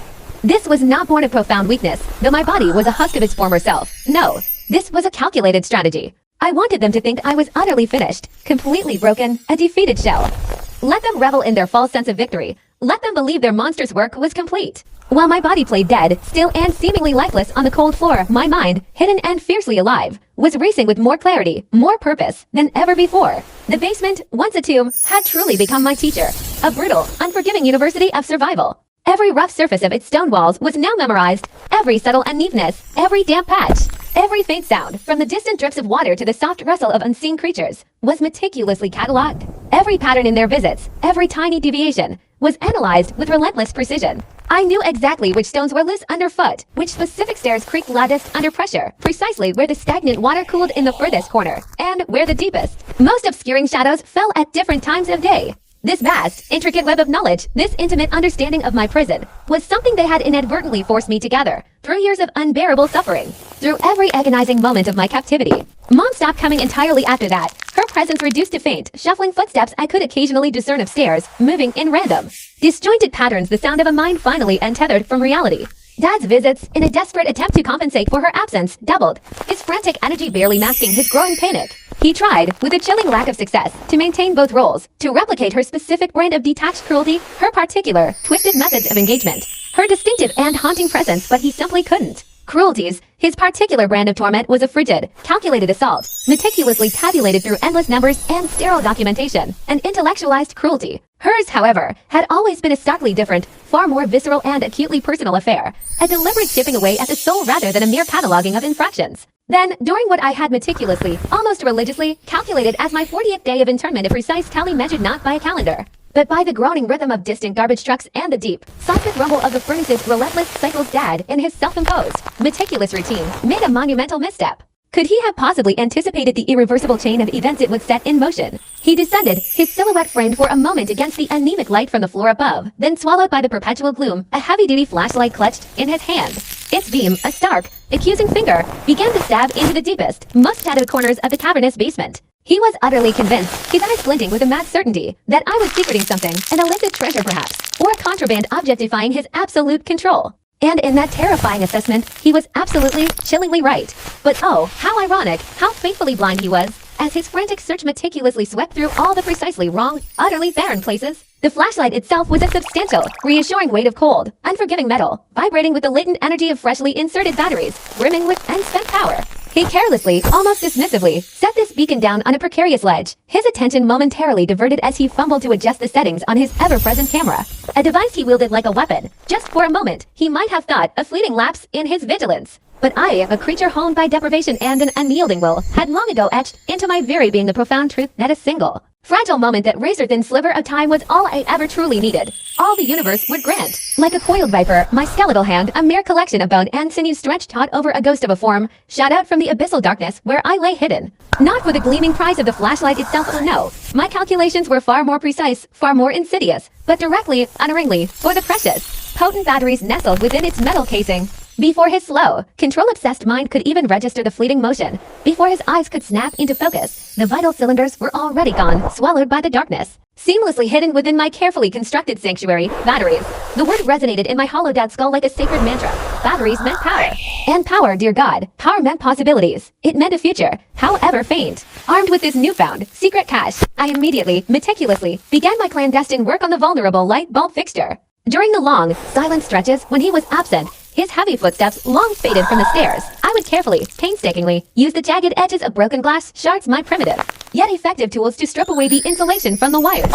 This was not born of profound weakness, though my body was a husk of its former self. No, this was a calculated strategy. I wanted them to think I was utterly finished, completely broken, a defeated shell. Let them revel in their false sense of victory. let them believe their monstrous work was complete. While my body played dead, still and seemingly lifeless on the cold floor, my mind, hidden and fiercely alive, was racing with more clarity, more purpose than ever before. The basement, once a tomb, had truly become my teacher, a brutal, unforgiving university of survival. Every rough surface of its stone walls was now memorized, every subtle uneveness, every damp patch, every faint sound, from the distant drips of water to the soft rustle of unseen creatures, was meticulously catalogued. Every pattern in their visits, every tiny deviation, was analyzed with relentless precision. I knew exactly which stones were loose underfoot, which specific stairs creaked loudest under pressure, precisely where the stagnant water cooled in the furthest corner, and where the deepest, most obscuring shadows fell at different times of day. This vast, intricate web of knowledge, this intimate understanding of my prison, was something they had inadvertently forced me to gather, through years of unbearable suffering, through every agonizing moment of my captivity. Mom stopped coming entirely after that, her presence reduced to faint, shuffling footsteps I could occasionally discern upstairs, moving in random, disjointed patterns, the sound of a mind finally untethered from reality. Dad's visits, in a desperate attempt to compensate for her absence, doubled, his frantic energy barely masking his growing panic. He tried, with a chilling lack of success, to maintain both roles, to replicate her specific brand of detached cruelty, her particular, twisted methods of engagement, her distinctive and haunting presence, but he simply couldn't. Cruelties, his particular brand of torment was a frigid, calculated assault, meticulously tabulated through endless numbers and sterile documentation, an intellectualized cruelty. Hers, however, had always been a starkly different, far more visceral and acutely personal affair, a deliberate chipping away at the soul rather than a mere cataloging of infractions. Then, during what I had meticulously, almost religiously, calculated as my 40th day of internment, a precise tally measured not by a calendar, but by the groaning rhythm of distant garbage trucks and the deep, soft rumble of the furnace's relentless cycles, Dad, in his self-imposed, meticulous routine, made a monumental misstep. Could he have possibly anticipated the irreversible chain of events it would set in motion? He descended, his silhouette framed for a moment against the anemic light from the floor above, then swallowed by the perpetual gloom, a heavy-duty flashlight clutched in his hand. Its beam, a stark, accusing finger, began to stab into the deepest, most shadowed corners of the cavernous basement. He was utterly convinced, his eyes glinting with a mad certainty, that I was secreting something, an illicit treasure perhaps, or a contraband objectifying his absolute control. And in that terrifying assessment, he was absolutely, chillingly right. But oh, how ironic, how fatefully blind he was, as his frantic search meticulously swept through all the precisely wrong, utterly barren places. The flashlight itself was a substantial, reassuring weight of cold, unforgiving metal, vibrating with the latent energy of freshly inserted batteries, brimming with unspent power. He carelessly, almost dismissively, set this beacon down on a precarious ledge, his attention momentarily diverted as he fumbled to adjust the settings on his ever-present camera, a device he wielded like a weapon. Just for a moment, he might have thought a fleeting lapse in his vigilance. But I, a creature honed by deprivation and an unyielding will, had long ago etched into my very being the profound truth that a single, fragile moment, that razor-thin sliver of time, was all I ever truly needed. All the universe would grant. Like a coiled viper, my skeletal hand, a mere collection of bone and sinew stretched taut over a ghost of a form, shot out from the abyssal darkness where I lay hidden. Not for the gleaming prize of the flashlight itself, or no. My calculations were far more precise, far more insidious, but directly, unerringly, for the precious, potent batteries nestled within its metal casing. Before his slow, control-obsessed mind could even register the fleeting motion, before his eyes could snap into focus, the vital cylinders were already gone, swallowed by the darkness. Seamlessly hidden within my carefully constructed sanctuary, batteries. The word resonated in my hollowed-out skull like a sacred mantra. Batteries meant power. And power, dear God, power meant possibilities. It meant a future, however faint. Armed with this newfound, secret cache, I immediately, meticulously, began my clandestine work on the vulnerable light bulb fixture. During the long, silent stretches when he was absent, his heavy footsteps long faded from the stairs, I would carefully, painstakingly, use the jagged edges of broken glass shards, my primitive, yet effective tools, to strip away the insulation from the wires.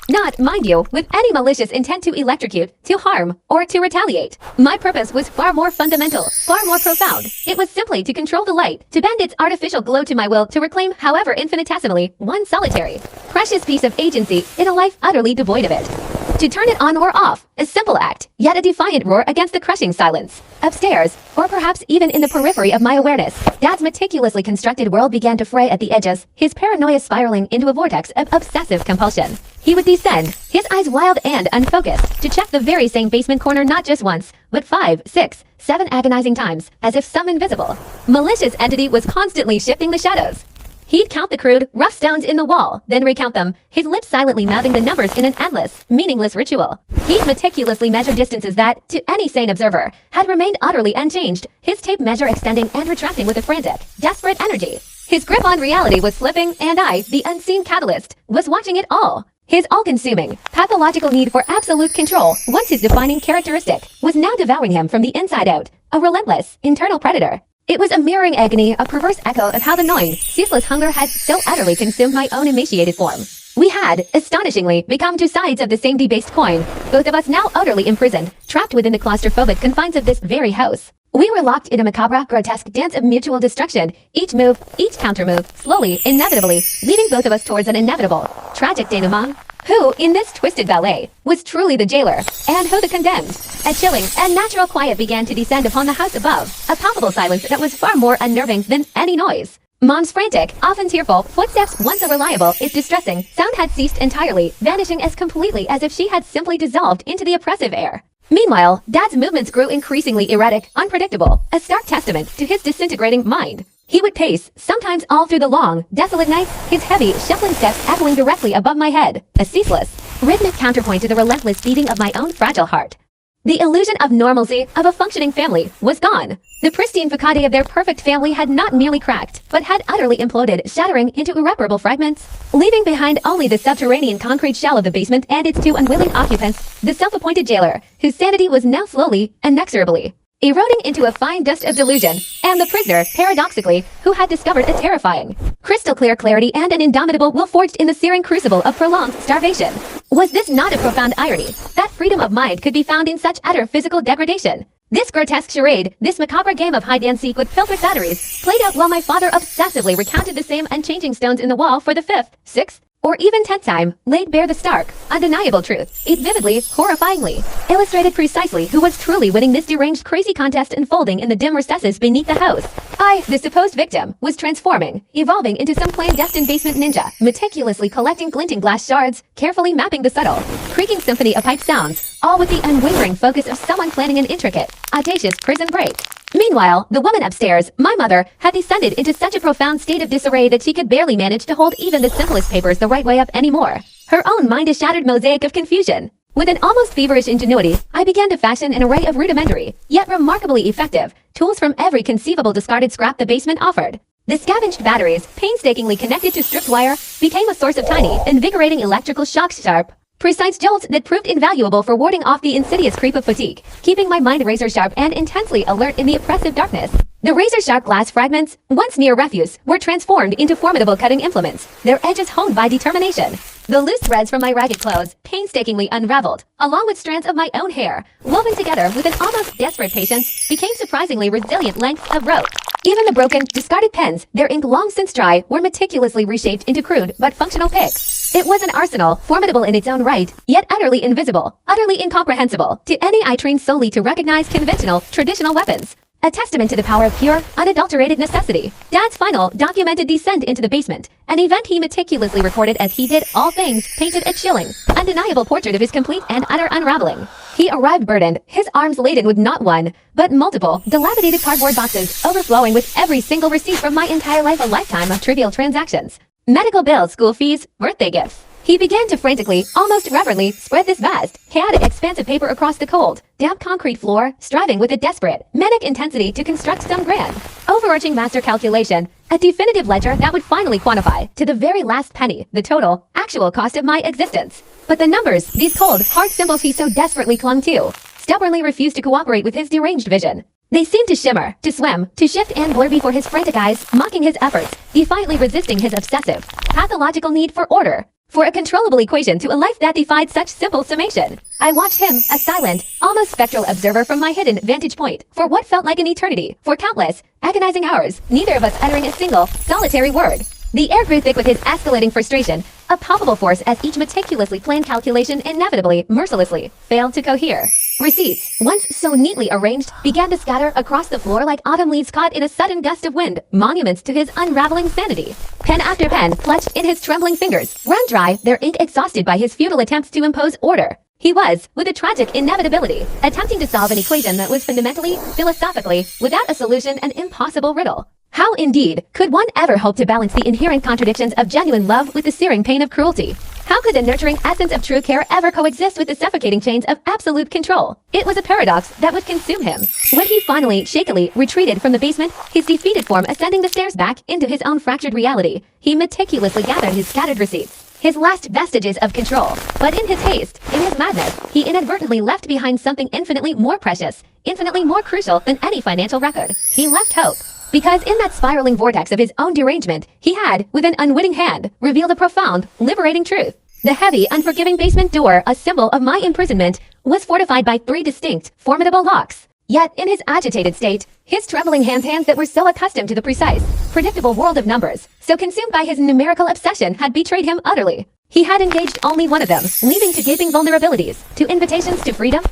Not, mind you, with any malicious intent to electrocute, to harm, or to retaliate. My purpose was far more fundamental, far more profound. It was simply to control the light, to bend its artificial glow to my will, to reclaim, however infinitesimally, one solitary, precious piece of agency in a life utterly devoid of it. To turn it on or off, a simple act, yet a defiant roar against the crushing silence. Upstairs, or perhaps even in the periphery of my awareness, Dad's meticulously constructed world began to fray at the edges, his paranoia spiraling into a vortex of obsessive compulsion. He would descend, his eyes wild and unfocused, to check the very same basement corner not just once, but 5, 6, 7 agonizing times, as if some invisible, malicious entity was constantly shifting the shadows. He'd count the crude, rough stones in the wall, then recount them, his lips silently mouthing the numbers in an endless, meaningless ritual. He'd meticulously measure distances that, to any sane observer, had remained utterly unchanged, his tape measure extending and retracting with a frantic, desperate energy. His grip on reality was slipping, and I, the unseen catalyst, was watching it all. His all-consuming, pathological need for absolute control, once his defining characteristic, was now devouring him from the inside out, a relentless, internal predator. It was a mirroring agony, a perverse echo of how the gnawing, ceaseless hunger had so utterly consumed my own emaciated form. We had, astonishingly, become two sides of the same debased coin, both of us now utterly imprisoned, trapped within the claustrophobic confines of this very house. We were locked in a macabre, grotesque dance of mutual destruction, each move, each counter-move, slowly, inevitably, leading both of us towards an inevitable, tragic denouement. Who, in this twisted ballet, was truly the jailer, and who the condemned? A chilling and natural quiet began to descend upon the house above, a palpable silence that was far more unnerving than any noise. Mom's frantic, often tearful, footsteps once so reliable, if distressing, sound had ceased entirely, vanishing as completely as if she had simply dissolved into the oppressive air. Meanwhile, Dad's movements grew increasingly erratic, unpredictable, a stark testament to his disintegrating mind. He would pace, sometimes all through the long, desolate nights, his heavy, shuffling steps echoing directly above my head, a ceaseless, rhythmic counterpoint to the relentless beating of my own fragile heart. The illusion of normalcy, of a functioning family, was gone. The pristine facade of their perfect family had not merely cracked, but had utterly imploded, shattering into irreparable fragments, leaving behind only the subterranean concrete shell of the basement and its two unwilling occupants, the self-appointed jailer, whose sanity was now slowly, inexorably, eroding into a fine dust of delusion, and the prisoner, paradoxically, who had discovered a terrifying, crystal clear clarity and an indomitable will forged in the searing crucible of prolonged starvation. Was this not a profound irony, that freedom of mind could be found in such utter physical degradation? This grotesque charade, this macabre game of hide-and-seek with filtered batteries, played out while my father obsessively recounted the same unchanging stones in the wall for the 5th, 6th, or even 10th time, laid bare the stark, undeniable truth, it vividly, horrifyingly, illustrated precisely who was truly winning this deranged crazy contest unfolding in the dim recesses beneath the house. I, the supposed victim, was transforming, evolving into some clandestine basement ninja, meticulously collecting glinting glass shards, carefully mapping the subtle, creaking symphony of pipe sounds, all with the unwavering focus of someone planning an intricate, audacious prison break. Meanwhile, the woman upstairs, my mother, had descended into such a profound state of disarray that she could barely manage to hold even the simplest papers the right way up anymore. Her own mind a shattered mosaic of confusion. With an almost feverish ingenuity, I began to fashion an array of rudimentary, yet remarkably effective, tools from every conceivable discarded scrap the basement offered. The scavenged batteries, painstakingly connected to stripped wire, became a source of tiny, invigorating electrical shocks, sharp, precise jolts that proved invaluable for warding off the insidious creep of fatigue, keeping my mind razor-sharp and intensely alert in the oppressive darkness. The razor-sharp glass fragments, once near refuse, were transformed into formidable cutting implements, their edges honed by determination. The loose threads from my ragged clothes, painstakingly unraveled, along with strands of my own hair, woven together with an almost desperate patience, became surprisingly resilient lengths of rope. Even the broken, discarded pens, their ink long since dry, were meticulously reshaped into crude but functional picks. It was an arsenal, formidable in its own right, yet utterly invisible, utterly incomprehensible, to any eye trained solely to recognize conventional, traditional weapons. A testament to the power of pure, unadulterated necessity. Dad's final, documented descent into the basement, an event he meticulously recorded as he did all things, painted a chilling, undeniable portrait of his complete and utter unraveling. He arrived burdened, his arms laden with not one, but multiple, dilapidated cardboard boxes, overflowing with every single receipt from my entire life, a lifetime of trivial transactions. Medical bills, school fees, birthday gifts. He began to frantically, almost reverently, spread this vast, chaotic expanse of paper across the cold, damp concrete floor, striving with a desperate, manic intensity to construct some grand, overarching master calculation, a definitive ledger that would finally quantify, to the very last penny, the total, actual cost of my existence. But the numbers, these cold, hard symbols he so desperately clung to, stubbornly refused to cooperate with his deranged vision. They seemed to shimmer, to swim, to shift and blur before his frantic eyes, mocking his efforts, defiantly resisting his obsessive, pathological need for order. For a controllable equation to a life that defied such simple summation. I watched him, a silent, almost spectral observer from my hidden vantage point, for what felt like an eternity, for countless, agonizing hours, neither of us uttering a single, solitary word. The air grew thick with his escalating frustration, a palpable force as each meticulously planned calculation inevitably, mercilessly, failed to cohere. Receipts, once so neatly arranged, began to scatter across the floor like autumn leaves caught in a sudden gust of wind, monuments to his unraveling sanity. Pen after pen, clutched in his trembling fingers, run dry, their ink exhausted by his futile attempts to impose order. He was, with a tragic inevitability, attempting to solve an equation that was fundamentally, philosophically, without a solution, an impossible riddle. How, indeed, could one ever hope to balance the inherent contradictions of genuine love with the searing pain of cruelty? How could the nurturing essence of true care ever coexist with the suffocating chains of absolute control? It was a paradox that would consume him. When he finally, shakily, retreated from the basement, his defeated form ascending the stairs back into his own fractured reality, he meticulously gathered his scattered receipts, his last vestiges of control. But in his haste, in his madness, he inadvertently left behind something infinitely more precious, infinitely more crucial than any financial record. He left hope. Because in that spiraling vortex of his own derangement, he had, with an unwitting hand, revealed a profound, liberating truth. The heavy, unforgiving basement door, a symbol of my imprisonment, was fortified by 3 distinct, formidable locks. Yet, in his agitated state, his trembling hands that were so accustomed to the precise, predictable world of numbers, so consumed by his numerical obsession, had betrayed him utterly. He had engaged only one of them, leaving to gaping vulnerabilities, to invitations to freedom.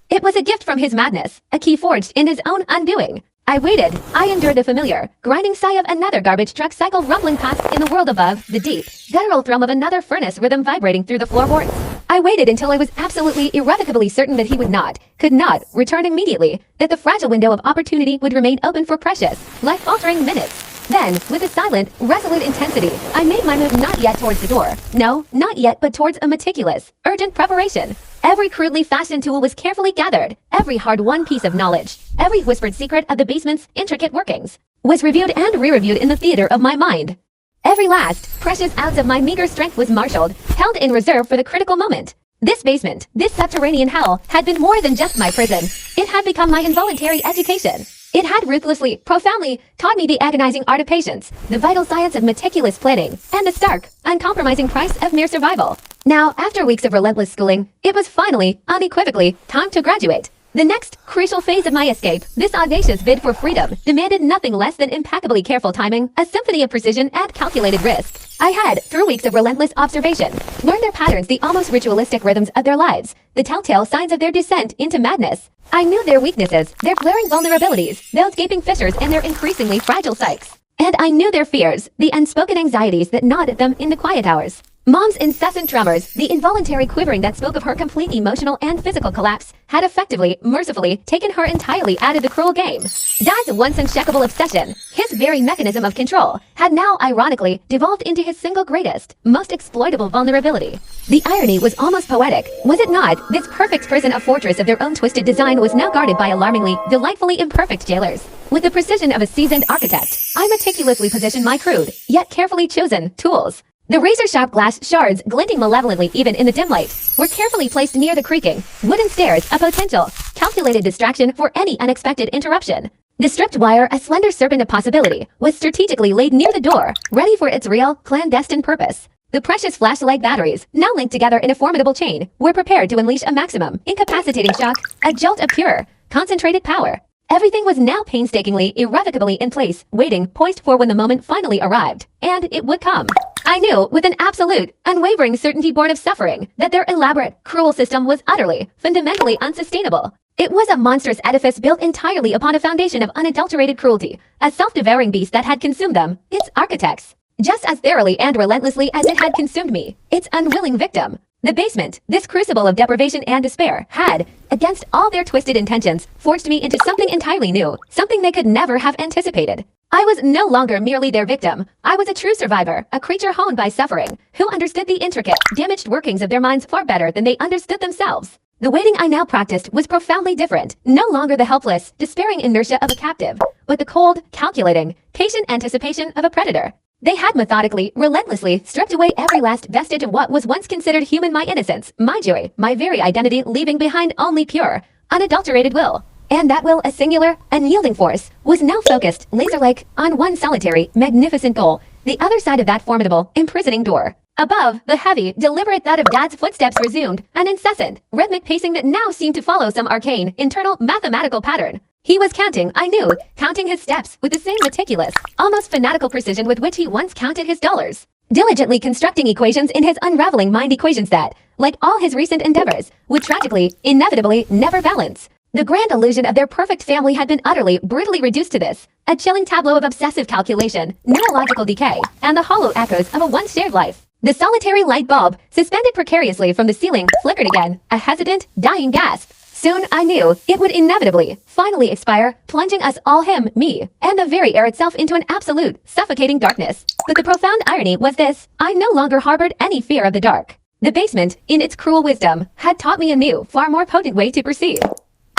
It was a gift from his madness, a key forged in his own undoing. I waited. I endured the familiar, grinding sigh of another garbage truck cycle rumbling past in the world above, the deep, guttural thrum of another furnace rhythm vibrating through the floorboards. I waited until I was absolutely, irrevocably certain that he would not, could not, return immediately, that the fragile window of opportunity would remain open for precious, life-altering minutes. Then, with a silent, resolute intensity, I made my move not yet towards the door. No, not yet, but towards a meticulous, urgent preparation. Every crudely fashioned tool was carefully gathered. Every hard-won piece of knowledge, every whispered secret of the basement's intricate workings, was reviewed and re-reviewed in the theater of my mind. Every last, precious ounce of my meager strength was marshaled, held in reserve for the critical moment. This basement, this subterranean hell, had been more than just my prison. It had become my involuntary education. It had ruthlessly, profoundly, taught me the agonizing art of patience, the vital science of meticulous planning, and the stark, uncompromising price of mere survival. Now, after weeks of relentless schooling, it was finally, unequivocally, time to graduate. The next crucial phase of my escape, this audacious bid for freedom, demanded nothing less than impeccably careful timing, a symphony of precision and calculated risk. I had, through weeks of relentless observation, learned their patterns, the almost ritualistic rhythms of their lives, the telltale signs of their descent into madness. I knew their weaknesses, their glaring vulnerabilities, those gaping fissures and their increasingly fragile psyches. And I knew their fears, the unspoken anxieties that gnawed at them in the quiet hours. Mom's incessant tremors, the involuntary quivering that spoke of her complete emotional and physical collapse, had effectively, mercifully, taken her entirely out of the cruel game. Dad's once uncheckable obsession, his very mechanism of control, had now, ironically, devolved into his single greatest, most exploitable vulnerability. The irony was almost poetic, was it not? This perfect prison, a fortress of their own twisted design, was now guarded by alarmingly, delightfully imperfect jailers. With the precision of a seasoned architect, I meticulously positioned my crude, yet carefully chosen, tools. The razor-sharp glass shards, glinting malevolently even in the dim light, were carefully placed near the creaking, wooden stairs, a potential, calculated distraction for any unexpected interruption. The stripped wire, a slender serpent of possibility, was strategically laid near the door, ready for its real, clandestine purpose. The precious flashlight batteries, now linked together in a formidable chain, were prepared to unleash a maximum, incapacitating shock, a jolt of pure, concentrated power. Everything was now painstakingly, irrevocably in place, waiting, poised for when the moment finally arrived. And it would come. I knew, with an absolute, unwavering certainty born of suffering, that their elaborate, cruel system was utterly, fundamentally unsustainable. It was a monstrous edifice built entirely upon a foundation of unadulterated cruelty, a self-devouring beast that had consumed them, its architects, just as thoroughly and relentlessly as it had consumed me, its unwilling victim. The basement, this crucible of deprivation and despair, had, against all their twisted intentions, forged me into something entirely new, something they could never have anticipated. I was no longer merely their victim. I was a true survivor, a creature honed by suffering, who understood the intricate, damaged workings of their minds far better than they understood themselves. The waiting I now practiced was profoundly different, no longer the helpless, despairing inertia of a captive, but the cold, calculating, patient anticipation of a predator. They had methodically, relentlessly, stripped away every last vestige of what was once considered human, my innocence, my joy, my very identity, leaving behind only pure, unadulterated will. And that will, a singular, unyielding force, was now focused, laser-like, on one solitary, magnificent goal, the other side of that formidable, imprisoning door. Above, the heavy, deliberate thud of Dad's footsteps resumed, an incessant, rhythmic pacing that now seemed to follow some arcane, internal, mathematical pattern. He was counting, I knew, counting his steps with the same meticulous, almost fanatical precision with which he once counted his dollars. Diligently constructing equations in his unraveling mind, equations that, like all his recent endeavors, would tragically, inevitably, never balance. The grand illusion of their perfect family had been utterly, brutally reduced to this, a chilling tableau of obsessive calculation, neurological decay, and the hollow echoes of a once shared life. The solitary light bulb, suspended precariously from the ceiling, flickered again, a hesitant, dying gasp. Soon, I knew, it would inevitably, finally expire, plunging us all, him, me, and the very air itself into an absolute, suffocating darkness. But the profound irony was this: I no longer harbored any fear of the dark. The basement, in its cruel wisdom, had taught me a new, far more potent way to perceive.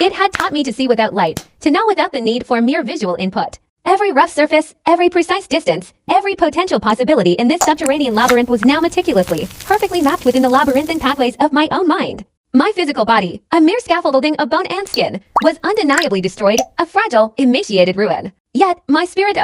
It had taught me to see without light, to know without the need for mere visual input. Every rough surface, every precise distance, every potential possibility in this subterranean labyrinth was now meticulously, perfectly mapped within the labyrinthine pathways of my own mind. My physical body, a mere scaffolding of bone and skin, was undeniably destroyed, a fragile, emaciated ruin. Yet, my spirit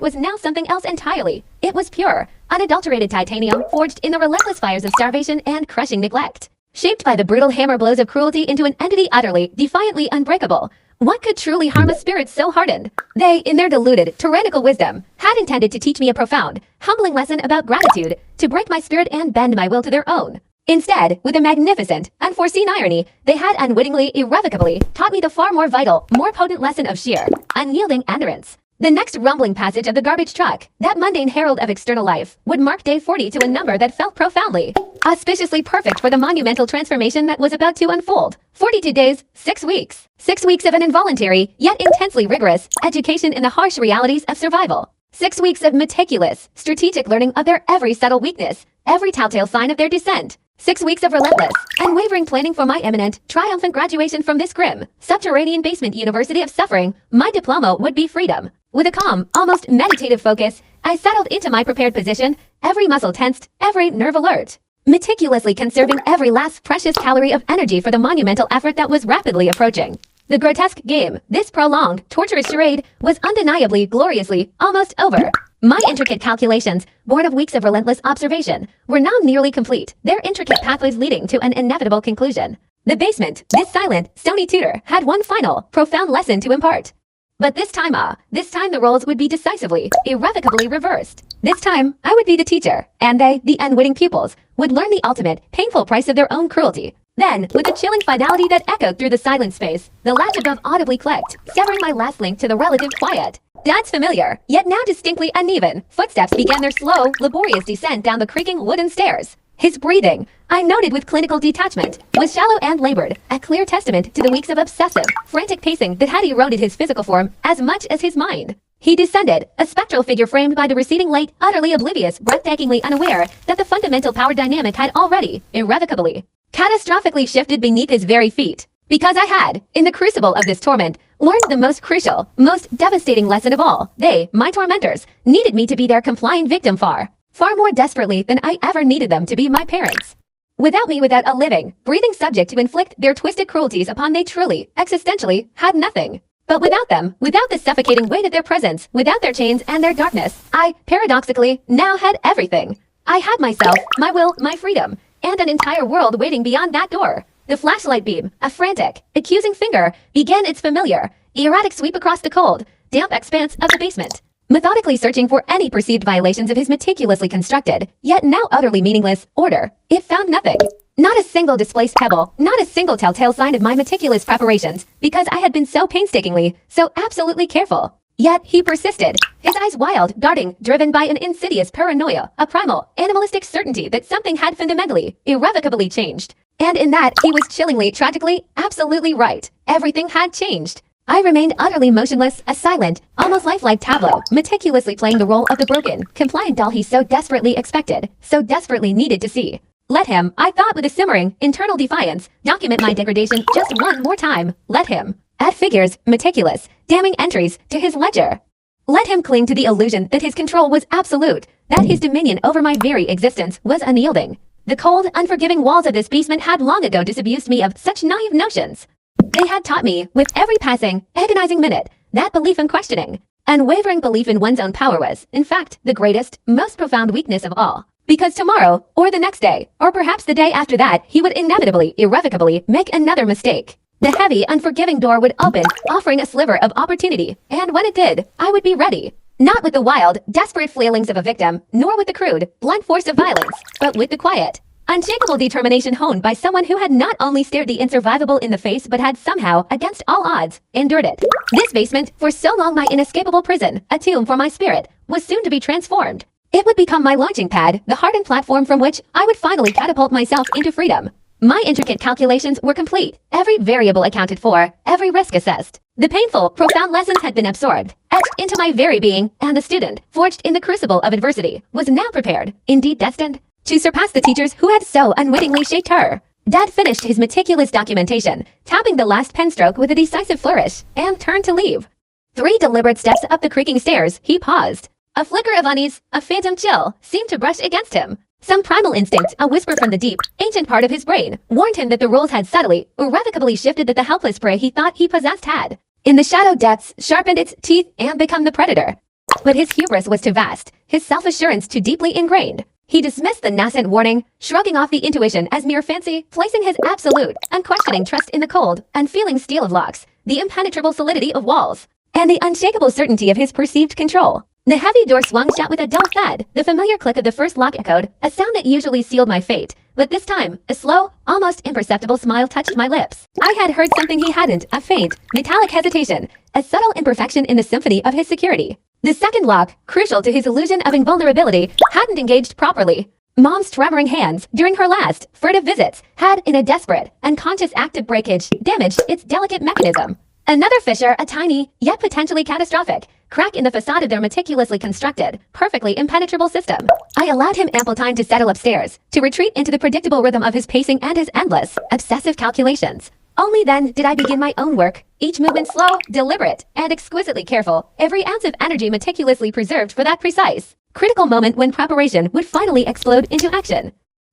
was now something else entirely. It was pure, unadulterated titanium forged in the relentless fires of starvation and crushing neglect. Shaped by the brutal hammer blows of cruelty into an entity utterly, defiantly unbreakable. What could truly harm a spirit so hardened? They, in their deluded, tyrannical wisdom, had intended to teach me a profound, humbling lesson about gratitude, to break my spirit and bend my will to their own. Instead, with a magnificent, unforeseen irony, they had unwittingly, irrevocably, taught me the far more vital, more potent lesson of sheer, unyielding endurance. The next rumbling passage of the garbage truck, that mundane herald of external life, would mark day 40 to a number that felt profoundly, auspiciously perfect for the monumental transformation that was about to unfold. 42 days, 6 weeks. 6 weeks of an involuntary, yet intensely rigorous, education in the harsh realities of survival. 6 weeks of meticulous, strategic learning of their every subtle weakness, every telltale sign of their descent. 6 weeks of relentless, unwavering planning for my imminent, triumphant graduation from this grim, subterranean basement university of suffering. My diploma would be freedom. With a calm, almost meditative focus, I settled into my prepared position, every muscle tensed, every nerve alert, meticulously conserving every last precious calorie of energy for the monumental effort that was rapidly approaching. The grotesque game, this prolonged, torturous charade, was undeniably, gloriously, almost over. My intricate calculations, born of weeks of relentless observation, were now nearly complete, their intricate pathways leading to an inevitable conclusion. The basement, this silent, stony tutor, had one final, profound lesson to impart. But this time the roles would be decisively, irrevocably reversed. This time, I would be the teacher, and they, the unwitting pupils, would learn the ultimate, painful price of their own cruelty. Then, with a chilling finality that echoed through the silent space, the latch above audibly clicked, severing my last link to the relative quiet. Dad's familiar, yet now distinctly uneven, footsteps began their slow, laborious descent down the creaking wooden stairs. His breathing, I noted with clinical detachment, was shallow and labored, a clear testament to the weeks of obsessive, frantic pacing that had eroded his physical form as much as his mind. He descended, a spectral figure framed by the receding light, utterly oblivious, breathtakingly unaware that the fundamental power dynamic had already, irrevocably, catastrophically shifted beneath his very feet. Because I had, in the crucible of this torment, learned the most crucial, most devastating lesson of all. They, my tormentors, needed me to be their complying victim far more desperately than I ever needed them to be my parents. Without me, without a living, breathing subject to inflict their twisted cruelties upon they truly, existentially, had nothing. But without them, without the suffocating weight of their presence, without their chains and their darkness, I, paradoxically, now had everything. I had myself, my will, my freedom, and an entire world waiting beyond that door. The flashlight beam, a frantic, accusing finger, began its familiar, erratic sweep across the cold, damp expanse of the basement, methodically searching for any perceived violations of his meticulously constructed, yet now utterly meaningless, order. It found nothing. Not a single displaced pebble, not a single telltale sign of my meticulous preparations, because I had been so painstakingly, so absolutely careful. Yet he persisted, his eyes wild, darting, driven by an insidious paranoia, a primal, animalistic certainty that something had fundamentally, irrevocably changed. And in that, he was chillingly, tragically, absolutely right. Everything had changed. I remained utterly motionless, a silent, almost lifelike tableau, meticulously playing the role of the broken, compliant doll he so desperately expected, so desperately needed to see. Let him, I thought with a simmering, internal defiance, document my degradation just one more time. Let him. Add figures, meticulous, damning entries, to his ledger. Let him cling to the illusion that his control was absolute, that his dominion over my very existence was unyielding. The cold, unforgiving walls of this basement had long ago disabused me of such naive notions. They had taught me, with every passing, agonizing minute, that belief in questioning, unwavering belief in one's own power was, in fact, the greatest, most profound weakness of all. Because tomorrow, or the next day, or perhaps the day after that, he would inevitably, irrevocably, make another mistake. The heavy, unforgiving door would open, offering a sliver of opportunity, and when it did, I would be ready. Not with the wild, desperate flailings of a victim, nor with the crude, blunt force of violence, but with the quiet, unshakable determination honed by someone who had not only stared the insurvivable in the face but had somehow, against all odds, endured it. This basement, for so long my inescapable prison, a tomb for my spirit, was soon to be transformed. It would become my launching pad, the hardened platform from which I would finally catapult myself into freedom. My intricate calculations were complete, every variable accounted for, every risk assessed. The painful, profound lessons had been absorbed, etched into my very being, and the student, forged in the crucible of adversity, was now prepared, indeed destined, to surpass the teachers who had so unwittingly shaped her. Dad finished his meticulous documentation, tapping the last pen stroke with a decisive flourish, and turned to leave. 3 deliberate steps up the creaking stairs, he paused. A flicker of unease, a phantom chill, seemed to brush against him. Some primal instinct, a whisper from the deep, ancient part of his brain, warned him that the roles had subtly, irrevocably shifted, that the helpless prey he thought he possessed had, in the shadow depths, sharpened its teeth and become the predator. But his hubris was too vast, his self-assurance too deeply ingrained. He dismissed the nascent warning, shrugging off the intuition as mere fancy, placing his absolute, unquestioning trust in the cold, unfeeling steel of locks, the impenetrable solidity of walls, and the unshakable certainty of his perceived control. The heavy door swung shut with a dull thud. The familiar click of the first lock echoed, a sound that usually sealed my fate. But this time, a slow, almost imperceptible smile touched my lips. I had heard something he hadn't, a faint, metallic hesitation, a subtle imperfection in the symphony of his security. The second lock, crucial to his illusion of invulnerability, hadn't engaged properly. Mom's tremoring hands, during her last, furtive visits, had, in a desperate, unconscious act of breakage, damaged its delicate mechanism. Another fissure, a tiny, yet potentially catastrophic, crack in the facade of their meticulously constructed, perfectly impenetrable system. I allowed him ample time to settle upstairs, to retreat into the predictable rhythm of his pacing and his endless, obsessive calculations. Only then did I begin my own work, each movement slow, deliberate, and exquisitely careful, every ounce of energy meticulously preserved for that precise, critical moment when preparation would finally explode into action.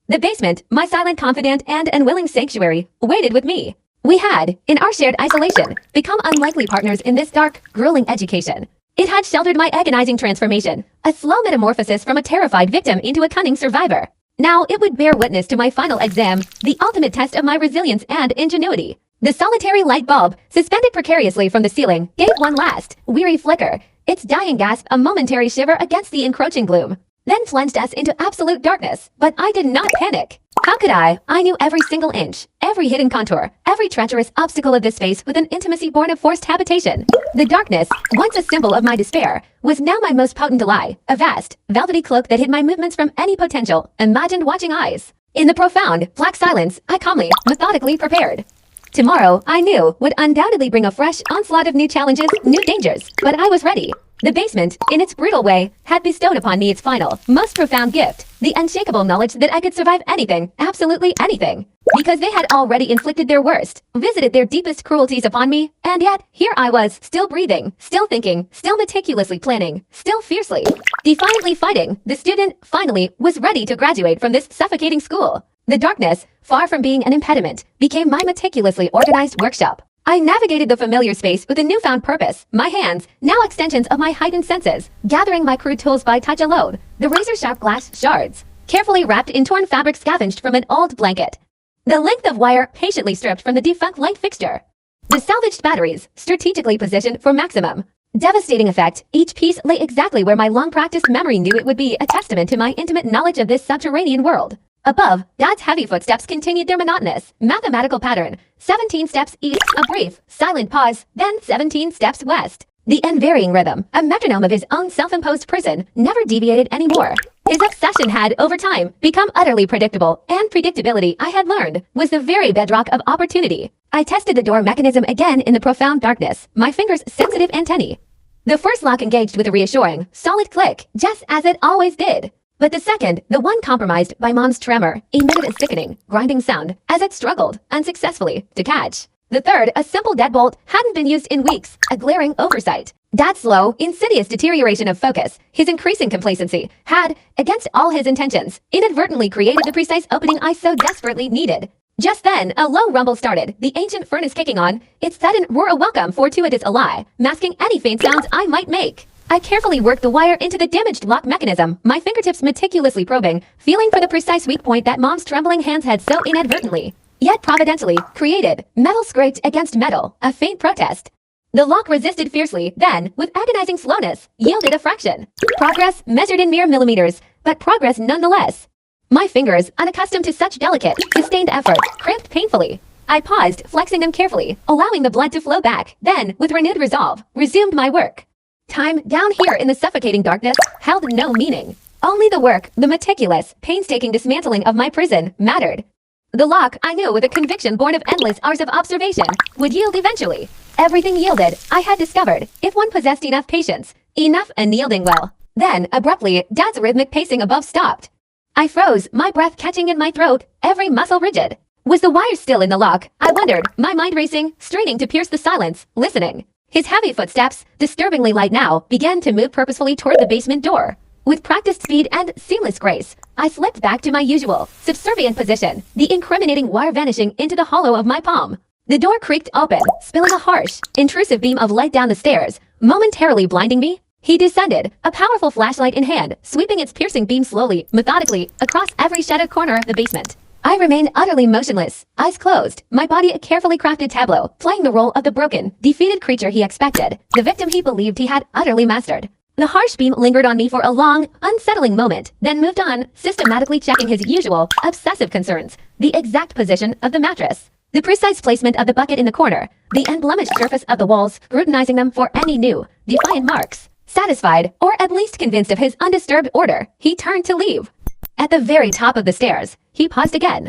The basement, my silent confidant and unwilling sanctuary, waited with me. We had, in our shared isolation, become unlikely partners in this dark, grueling education. It had sheltered my agonizing transformation, a slow metamorphosis from a terrified victim into a cunning survivor. Now it would bear witness to my final exam, the ultimate test of my resilience and ingenuity. The solitary light bulb, suspended precariously from the ceiling, gave one last, weary flicker, its dying gasp a momentary shiver against the encroaching gloom, then plunged us into absolute darkness. But I did not panic. How could I? I knew every single inch, every hidden contour, every treacherous obstacle of this space with an intimacy born of forced habitation. The darkness, once a symbol of my despair, was now my most potent ally, a vast, velvety cloak that hid my movements from any potential, imagined watching eyes. In the profound, black silence, I calmly, methodically prepared. Tomorrow, I knew, would undoubtedly bring a fresh onslaught of new challenges, new dangers, but I was ready. The basement, in its brutal way, had bestowed upon me its final, most profound gift, the unshakable knowledge that I could survive anything, absolutely anything. Because they had already inflicted their worst, visited their deepest cruelties upon me, and yet, here I was, still breathing, still thinking, still meticulously planning, still fiercely, defiantly fighting. The student, finally, was ready to graduate from this suffocating school. The darkness, far from being an impediment, became my meticulously organized workshop. I navigated the familiar space with a newfound purpose, my hands, now extensions of my heightened senses, gathering my crude tools by touch alone, the razor-sharp glass shards, carefully wrapped in torn fabric scavenged from an old blanket, the length of wire patiently stripped from the defunct light fixture, the salvaged batteries, strategically positioned for maximum devastating effect. Each piece lay exactly where my long-practiced memory knew it would be, a testament to my intimate knowledge of this subterranean world. Above, Dad's heavy footsteps continued their monotonous, mathematical pattern. 17 steps east, a brief, silent pause, then 17 steps west. The unvarying rhythm, a metronome of his own self-imposed prison, never deviated anymore. His obsession had, over time, become utterly predictable, and predictability, I had learned, was the very bedrock of opportunity. I tested the door mechanism again in the profound darkness, my fingers' sensitive antennae. The first lock engaged with a reassuring, solid click, just as it always did. But the second, the one compromised by Mom's tremor, emitted a sickening, grinding sound as it struggled, unsuccessfully, to catch. The third, a simple deadbolt, hadn't been used in weeks, a glaring oversight. Dad's slow, insidious deterioration of focus, his increasing complacency, had, against all his intentions, inadvertently created the precise opening I so desperately needed. Just then, a low rumble started, the ancient furnace kicking on, its sudden roar a welcome fortuitous ally, masking any faint sounds I might make. I carefully worked the wire into the damaged lock mechanism, my fingertips meticulously probing, feeling for the precise weak point that Mom's trembling hands had so inadvertently, yet providentially, created. Metal scraped against metal, a faint protest. The lock resisted fiercely, then, with agonizing slowness, yielded a fraction. Progress measured in mere millimeters, but progress nonetheless. My fingers, unaccustomed to such delicate, sustained effort, cramped painfully. I paused, flexing them carefully, allowing the blood to flow back, then, with renewed resolve, resumed my work. Time, down here in the suffocating darkness, held no meaning. Only the work, the meticulous, painstaking dismantling of my prison, mattered. The lock, I knew with a conviction born of endless hours of observation, would yield eventually. Everything yielded, I had discovered, if one possessed enough patience, enough unyielding will. Then, abruptly, Dad's rhythmic pacing above stopped. I froze, my breath catching in my throat, every muscle rigid. Was the wire still in the lock? I wondered, my mind racing, straining to pierce the silence, listening. His heavy footsteps, disturbingly light now, began to move purposefully toward the basement door. With practiced speed and seamless grace, I slipped back to my usual, subservient position, the incriminating wire vanishing into the hollow of my palm. The door creaked open, spilling a harsh, intrusive beam of light down the stairs, momentarily blinding me. He descended, a powerful flashlight in hand, sweeping its piercing beam slowly, methodically, across every shadowed corner of the basement. I remained utterly motionless, eyes closed, my body a carefully crafted tableau, playing the role of the broken, defeated creature he expected, the victim he believed he had utterly mastered. The harsh beam lingered on me for a long, unsettling moment, then moved on, systematically checking his usual, obsessive concerns, the exact position of the mattress, the precise placement of the bucket in the corner, the unblemished surface of the walls, scrutinizing them for any new, defiant marks. Satisfied, or at least convinced of his undisturbed order, he turned to leave. At the very top of the stairs, he paused again.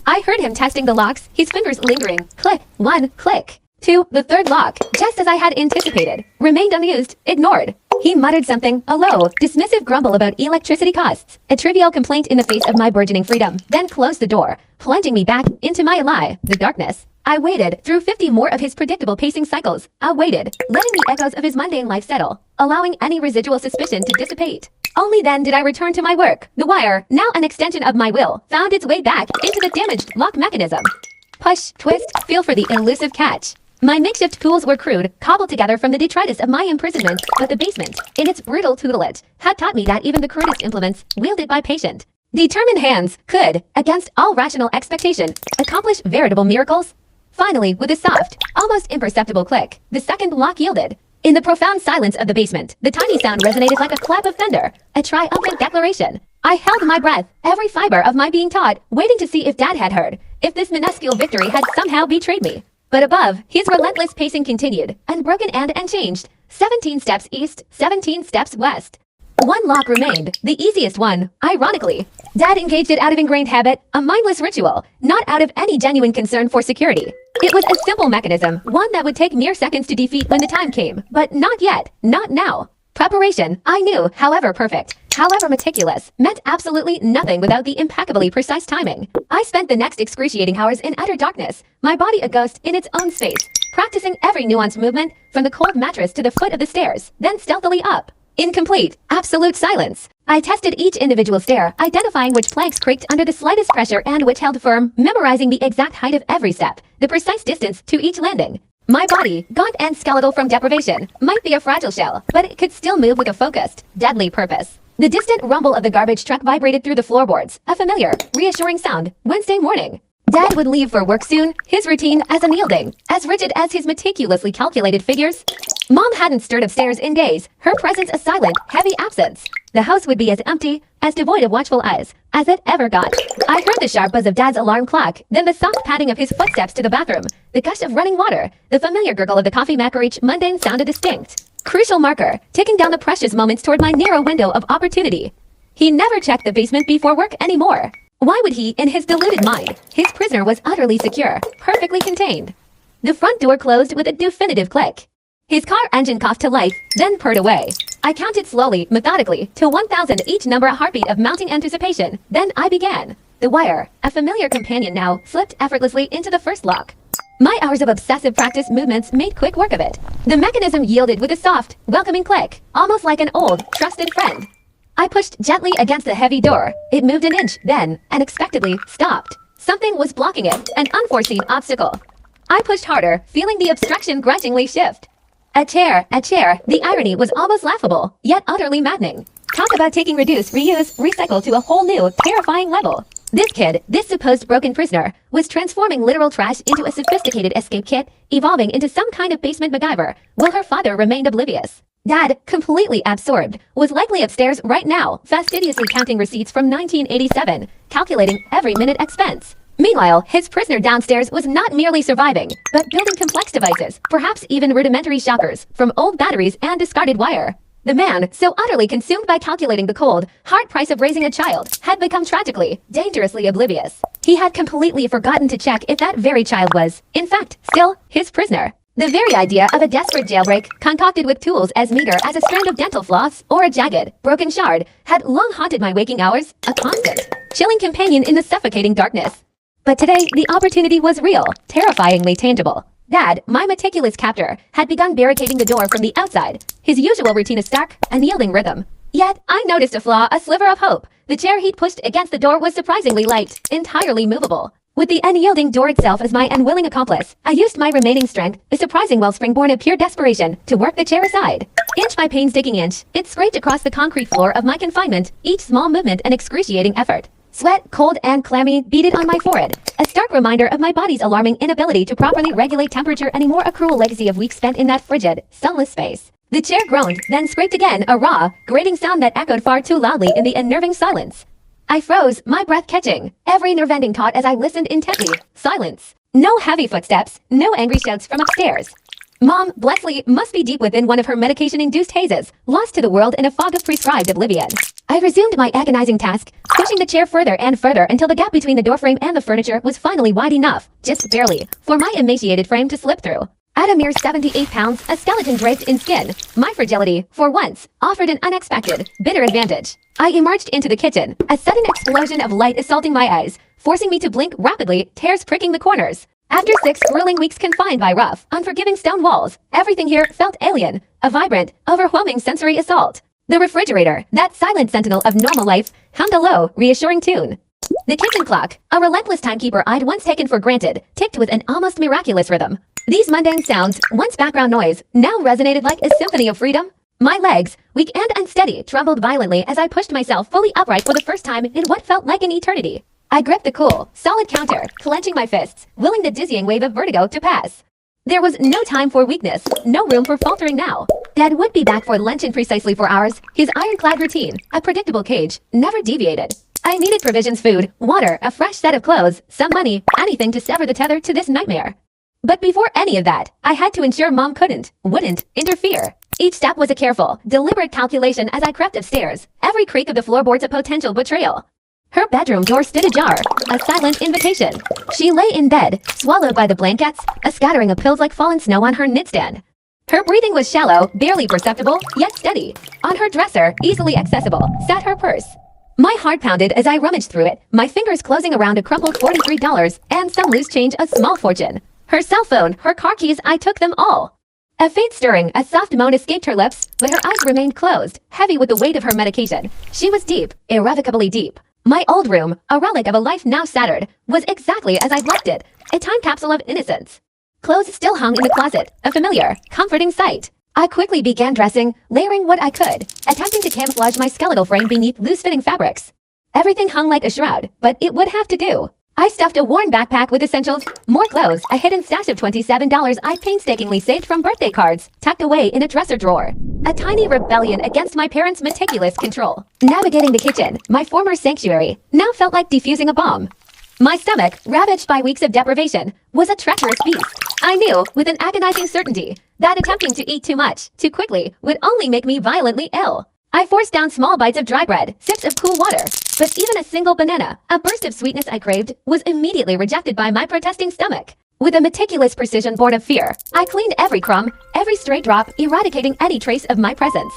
I heard him testing the locks, his fingers lingering, click, one, click, two, the third lock, just as I had anticipated, remained unused, ignored. He muttered something, a low, dismissive grumble about electricity costs, a trivial complaint in the face of my burgeoning freedom, then closed the door, plunging me back into my lie, the darkness. I waited through 50 more of his predictable pacing cycles. I waited, letting the echoes of his mundane life settle, allowing any residual suspicion to dissipate. Only then did I return to my work. The wire, now an extension of my will, found its way back into the damaged lock mechanism. Push, twist, feel for the elusive catch. My makeshift tools were crude, cobbled together from the detritus of my imprisonment, but the basement, in its brutal tutelage, had taught me that even the crudest implements, wielded by patient, determined hands, could, against all rational expectation, accomplish veritable miracles. Finally, with a soft, almost imperceptible click, the second lock yielded. In the profound silence of the basement, the tiny sound resonated like a clap of thunder, a triumphant declaration. I held my breath, every fiber of my being taut, waiting to see if Dad had heard, if this minuscule victory had somehow betrayed me. But above, his relentless pacing continued, unbroken and unchanged. 17 steps east, 17 steps west. One lock remained, the easiest one, ironically. Dad engaged it out of ingrained habit, a mindless ritual, not out of any genuine concern for security. It was a simple mechanism, one that would take mere seconds to defeat when the time came, but not yet, not now. Preparation, I knew, however perfect, however meticulous, meant absolutely nothing without the impeccably precise timing. I spent the next excruciating hours in utter darkness, my body a ghost in its own space, practicing every nuanced movement, from the cold mattress to the foot of the stairs, then stealthily up. In complete, absolute silence, I tested each individual stair, identifying which planks creaked under the slightest pressure and which held firm, memorizing the exact height of every step, the precise distance to each landing. My body, gaunt and skeletal from deprivation, might be a fragile shell, but it could still move with a focused, deadly purpose. The distant rumble of the garbage truck vibrated through the floorboards, a familiar, reassuring sound. Wednesday morning. Dad would leave for work soon, his routine as unyielding, as rigid as his meticulously calculated figures. Mom hadn't stirred upstairs in days, her presence a silent, heavy absence. The house would be as empty, as devoid of watchful eyes, as it ever got. I heard the sharp buzz of Dad's alarm clock, then the soft padding of his footsteps to the bathroom, the gush of running water, the familiar gurgle of the coffee maker. Each mundane sounded distinct. Crucial marker, ticking down the precious moments toward my narrow window of opportunity. He never checked the basement before work anymore. Why would he, in his deluded mind? His prisoner was utterly secure, perfectly contained. The front door closed with a definitive click. His car engine coughed to life, then purred away. I counted slowly, methodically, to 1,000, each number a heartbeat of mounting anticipation. Then I began. The wire, a familiar companion now, slipped effortlessly into the first lock. My hours of obsessive practice movements made quick work of it. The mechanism yielded with a soft, welcoming click, almost like an old, trusted friend. I pushed gently against the heavy door. It moved an inch, then, unexpectedly, stopped. Something was blocking it, an unforeseen obstacle. I pushed harder, feeling the obstruction grudgingly shift. A chair, the irony was almost laughable, yet utterly maddening. Talk about taking reduce, reuse, recycle to a whole new, terrifying level. This kid, this supposed broken prisoner, was transforming literal trash into a sophisticated escape kit, evolving into some kind of basement MacGyver, while her father remained oblivious. Dad, completely absorbed, was likely upstairs right now, fastidiously counting receipts from 1987, calculating every minute expense. Meanwhile, his prisoner downstairs was not merely surviving, but building complex devices, perhaps even rudimentary shockers, from old batteries and discarded wire. The man, so utterly consumed by calculating the cold, hard price of raising a child, had become tragically, dangerously oblivious. He had completely forgotten to check if that very child was, in fact, still, his prisoner. The very idea of a desperate jailbreak, concocted with tools as meager as a strand of dental floss or a jagged, broken shard, had long haunted my waking hours, a constant, chilling companion in the suffocating darkness. But today, the opportunity was real, terrifyingly tangible. Dad, my meticulous captor, had begun barricading the door from the outside. His usual routine is stark, unyielding rhythm. Yet, I noticed a flaw, a sliver of hope. The chair he'd pushed against the door was surprisingly light, entirely movable. With the unyielding door itself as my unwilling accomplice, I used my remaining strength, a surprising wellspring born of pure desperation, to work the chair aside. Inch by painstaking inch, it scraped across the concrete floor of my confinement, each small movement an excruciating effort. Sweat, cold and clammy, beaded on my forehead, a stark reminder of my body's alarming inability to properly regulate temperature anymore, a cruel legacy of weeks spent in that frigid, sunless space. The chair groaned, then scraped again, a raw, grating sound that echoed far too loudly in the unnerving silence. I froze, my breath catching, every nerve ending taut as I listened intently. Silence. No heavy footsteps, no angry shouts from upstairs. Mom, Blessley, must be deep within one of her medication-induced hazes, lost to the world in a fog of prescribed oblivion. I resumed my agonizing task, pushing the chair further and further until the gap between the doorframe and the furniture was finally wide enough, just barely, for my emaciated frame to slip through. At a mere 78 pounds, a skeleton draped in skin, my fragility, for once, offered an unexpected, bitter advantage. I emerged into the kitchen, a sudden explosion of light assaulting my eyes, forcing me to blink rapidly, tears pricking the corners. After 6 grueling weeks confined by rough, unforgiving stone walls, everything here felt alien, a vibrant, overwhelming sensory assault. The refrigerator, that silent sentinel of normal life, hummed a low, reassuring tune. The kitchen clock, a relentless timekeeper I'd once taken for granted, ticked with an almost miraculous rhythm. These mundane sounds, once background noise, now resonated like a symphony of freedom. My legs, weak and unsteady, trembled violently as I pushed myself fully upright for the first time in what felt like an eternity. I gripped the cool, solid counter, clenching my fists, willing the dizzying wave of vertigo to pass. There was no time for weakness, no room for faltering now. Dad would be back for lunch in precisely 4 hours, his ironclad routine, a predictable cage, never deviated. I needed provisions, food, water, a fresh set of clothes, some money, anything to sever the tether to this nightmare. But before any of that, I had to ensure Mom wouldn't interfere. Each step was a careful, deliberate calculation as I crept upstairs, every creak of the floorboards a potential betrayal. Her bedroom door stood ajar, a silent invitation. She lay in bed, swallowed by the blankets, a scattering of pills like fallen snow on her nightstand. Her breathing was shallow, barely perceptible, yet steady. On her dresser, easily accessible, sat her purse. My heart pounded as I rummaged through it, my fingers closing around a crumpled $43 and some loose change, a small fortune. Her cell phone, her car keys, I took them all. A faint stirring, a soft moan escaped her lips, but her eyes remained closed, heavy with the weight of her medication. She was deep, irrevocably deep. My old room, a relic of a life now shattered, was exactly as I'd left it, a time capsule of innocence. Clothes still hung in the closet, a familiar, comforting sight. I quickly began dressing, layering what I could, attempting to camouflage my skeletal frame beneath loose-fitting fabrics. Everything hung like a shroud, but it would have to do. I stuffed a worn backpack with essentials, more clothes, a hidden stash of $27 I painstakingly saved from birthday cards, tucked away in a dresser drawer. A tiny rebellion against my parents' meticulous control. Navigating the kitchen, my former sanctuary, now felt like defusing a bomb. My stomach, ravaged by weeks of deprivation, was a treacherous beast. I knew, with an agonizing certainty, that attempting to eat too much, too quickly, would only make me violently ill. I forced down small bites of dry bread, sips of cool water, but even a single banana, a burst of sweetness I craved, was immediately rejected by my protesting stomach. With a meticulous precision born of fear, I cleaned every crumb, every stray drop, eradicating any trace of my presence.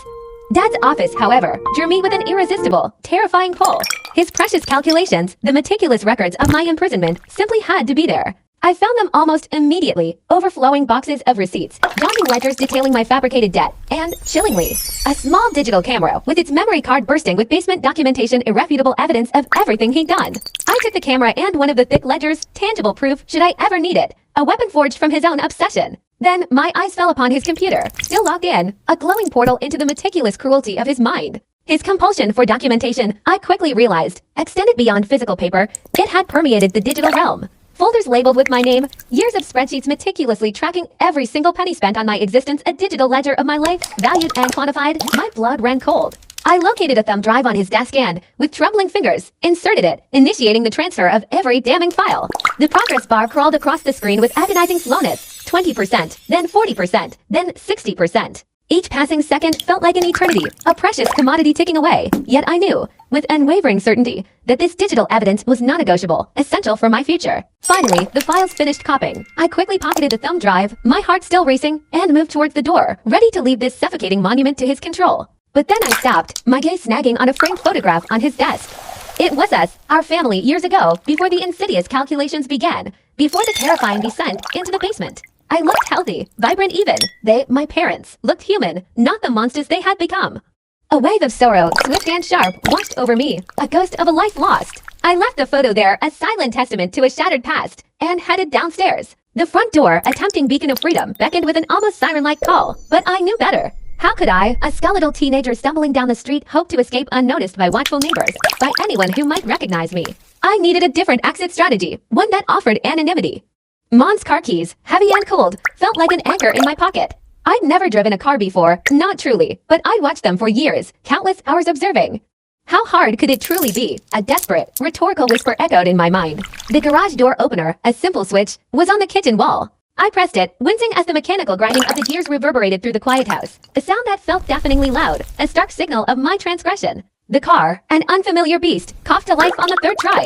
Dad's office, however, drew me with an irresistible, terrifying pull. His precious calculations, the meticulous records of my imprisonment, simply had to be there. I found them almost immediately, overflowing boxes of receipts, daunting ledgers detailing my fabricated debt, and, chillingly, a small digital camera with its memory card bursting with basement documentation, irrefutable evidence of everything he'd done. I took the camera and one of the thick ledgers, tangible proof should I ever need it, a weapon forged from his own obsession. Then, my eyes fell upon his computer, still logged in, a glowing portal into the meticulous cruelty of his mind. His compulsion for documentation, I quickly realized, extended beyond physical paper, it had permeated the digital realm. Folders labeled with my name, years of spreadsheets meticulously tracking every single penny spent on my existence, a digital ledger of my life, valued and quantified. My blood ran cold. I located a thumb drive on his desk and, with trembling fingers, inserted it, initiating the transfer of every damning file. The progress bar crawled across the screen with agonizing slowness, 20%, then 40%, then 60%. Each passing second felt like an eternity, a precious commodity ticking away. Yet I knew, with unwavering certainty, that this digital evidence was non-negotiable, essential for my future. Finally, the files finished copying. I quickly pocketed the thumb drive, my heart still racing, and moved towards the door, ready to leave this suffocating monument to his control. But then I stopped, my gaze snagging on a framed photograph on his desk. It was us, our family, years ago, before the insidious calculations began, before the terrifying descent into the basement. I looked healthy, vibrant even. They, my parents, looked human, not the monsters they had become. A wave of sorrow, swift and sharp, washed over me, a ghost of a life lost. I left the photo there, a silent testament to a shattered past, and headed downstairs. The front door, a tempting beacon of freedom, beckoned with an almost siren-like call, but I knew better. How could I, a skeletal teenager stumbling down the street, hope to escape unnoticed by watchful neighbors, by anyone who might recognize me? I needed a different exit strategy, one that offered anonymity. Mom's car keys, heavy and cold, felt like an anchor in my pocket. I'd never driven a car before, not truly, but I'd watched them for years, countless hours observing. How hard could it truly be? A desperate, rhetorical whisper echoed in my mind. The garage door opener, a simple switch, was on the kitchen wall. I pressed it, wincing as the mechanical grinding of the gears reverberated through the quiet house. A sound that felt deafeningly loud, a stark signal of my transgression. The car, an unfamiliar beast, coughed to life on the third try.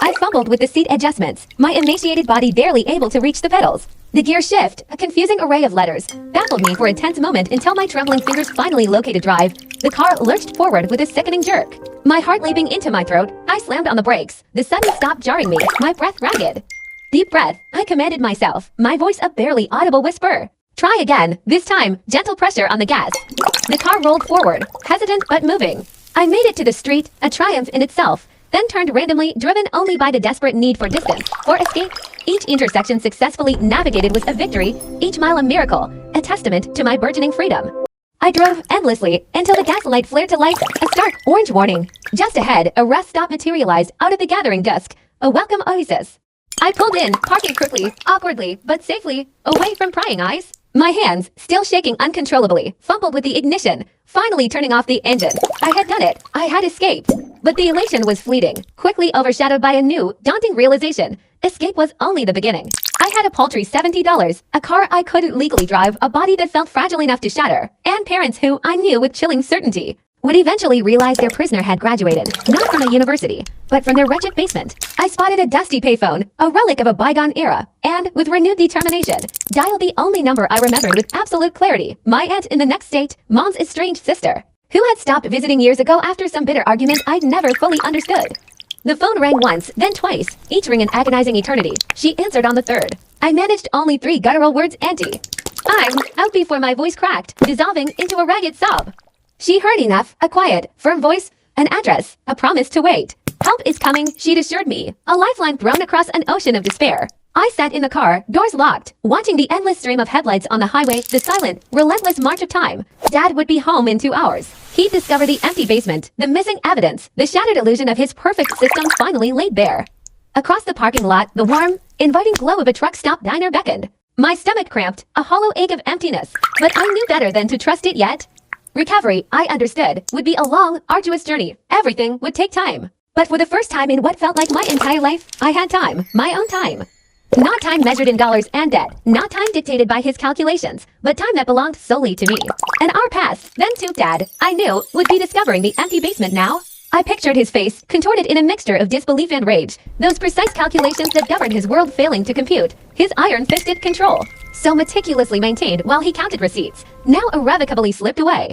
I fumbled with the seat adjustments, my emaciated body barely able to reach the pedals. The gear shift, a confusing array of letters, baffled me for a tense moment until my trembling fingers finally located drive. The car lurched forward with a sickening jerk. My heart leaping into my throat, I slammed on the brakes, the sudden stop jarring me, my breath ragged. Deep breath, I commanded myself, my voice a barely audible whisper. Try again, this time, gentle pressure on the gas. The car rolled forward, hesitant but moving. I made it to the street, a triumph in itself, then turned randomly, driven only by the desperate need for distance, for escape. Each intersection successfully navigated was a victory, each mile a miracle, a testament to my burgeoning freedom. I drove endlessly until the gas light flared to life, a stark orange warning. Just ahead, a rest stop materialized out of the gathering dusk, a welcome oasis. I pulled in, parking quickly, awkwardly, but safely, away from prying eyes. My hands, still shaking uncontrollably, fumbled with the ignition, finally turning off the engine. I had done it. I had escaped. But the elation was fleeting, quickly overshadowed by a new, daunting realization. Escape was only the beginning. I had a paltry $70, a car I couldn't legally drive, a body that felt fragile enough to shatter, and parents who I knew with chilling certainty would eventually realize their prisoner had graduated, not from a university, but from their wretched basement. I spotted a dusty payphone, a relic of a bygone era, and, with renewed determination, dialed the only number I remembered with absolute clarity, my aunt in the next state, Mom's estranged sister, who had stopped visiting years ago after some bitter argument I'd never fully understood. The phone rang once, then twice, each ring an agonizing eternity. She answered on the third. I managed only 3 guttural words, Auntie. I'm out before my voice cracked, dissolving into a ragged sob. She heard enough, a quiet, firm voice, an address, a promise to wait. Help is coming, she'd assured me, a lifeline thrown across an ocean of despair. I sat in the car, doors locked, watching the endless stream of headlights on the highway, the silent, relentless march of time. Dad would be home in 2 hours. He'd discover the empty basement, the missing evidence, the shattered illusion of his perfect system finally laid bare. Across the parking lot, the warm, inviting glow of a truck stop diner beckoned. My stomach cramped, a hollow ache of emptiness, but I knew better than to trust it yet. Recovery, I understood, would be a long, arduous journey. Everything would take time. But for the first time in what felt like my entire life, I had time, my own time. Not time measured in dollars and debt, not time dictated by his calculations, but time that belonged solely to me. And our past, then to Dad, I knew, would be discovering the empty basement now. I pictured his face, contorted in a mixture of disbelief and rage, those precise calculations that governed his world failing to compute, his iron-fisted control, so meticulously maintained while he counted receipts, now irrevocably slipped away.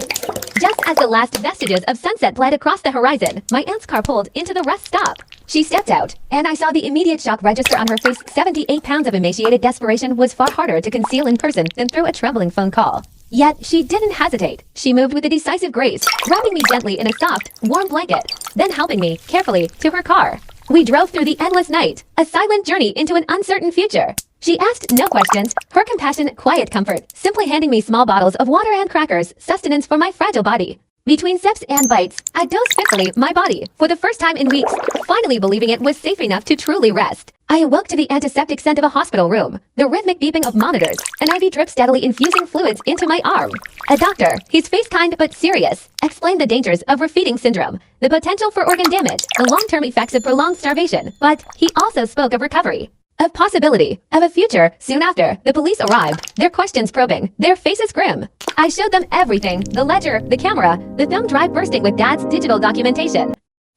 Just as the last vestiges of sunset bled across the horizon, my aunt's car pulled into the rest stop. She stepped out, and I saw the immediate shock register on her face. 78 pounds of emaciated desperation was far harder to conceal in person than through a trembling phone call. Yet, she didn't hesitate. She moved with a decisive grace, wrapping me gently in a soft, warm blanket, then helping me, carefully, to her car. We drove through the endless night, a silent journey into an uncertain future. She asked no questions, her compassion, quiet comfort, simply handing me small bottles of water and crackers, sustenance for my fragile body. Between sips and bites, I dosed fitfully my body, for the first time in weeks, finally believing it was safe enough to truly rest. I awoke to the antiseptic scent of a hospital room, the rhythmic beeping of monitors, an IV drip steadily infusing fluids into my arm. A doctor, his face kind but serious, explained the dangers of refeeding syndrome, the potential for organ damage, the long-term effects of prolonged starvation, but he also spoke of recovery. Of possibility, of a future. Soon after, the police arrived, their questions probing, their faces grim. I showed them everything, the ledger, the camera, the thumb drive bursting with Dad's digital documentation.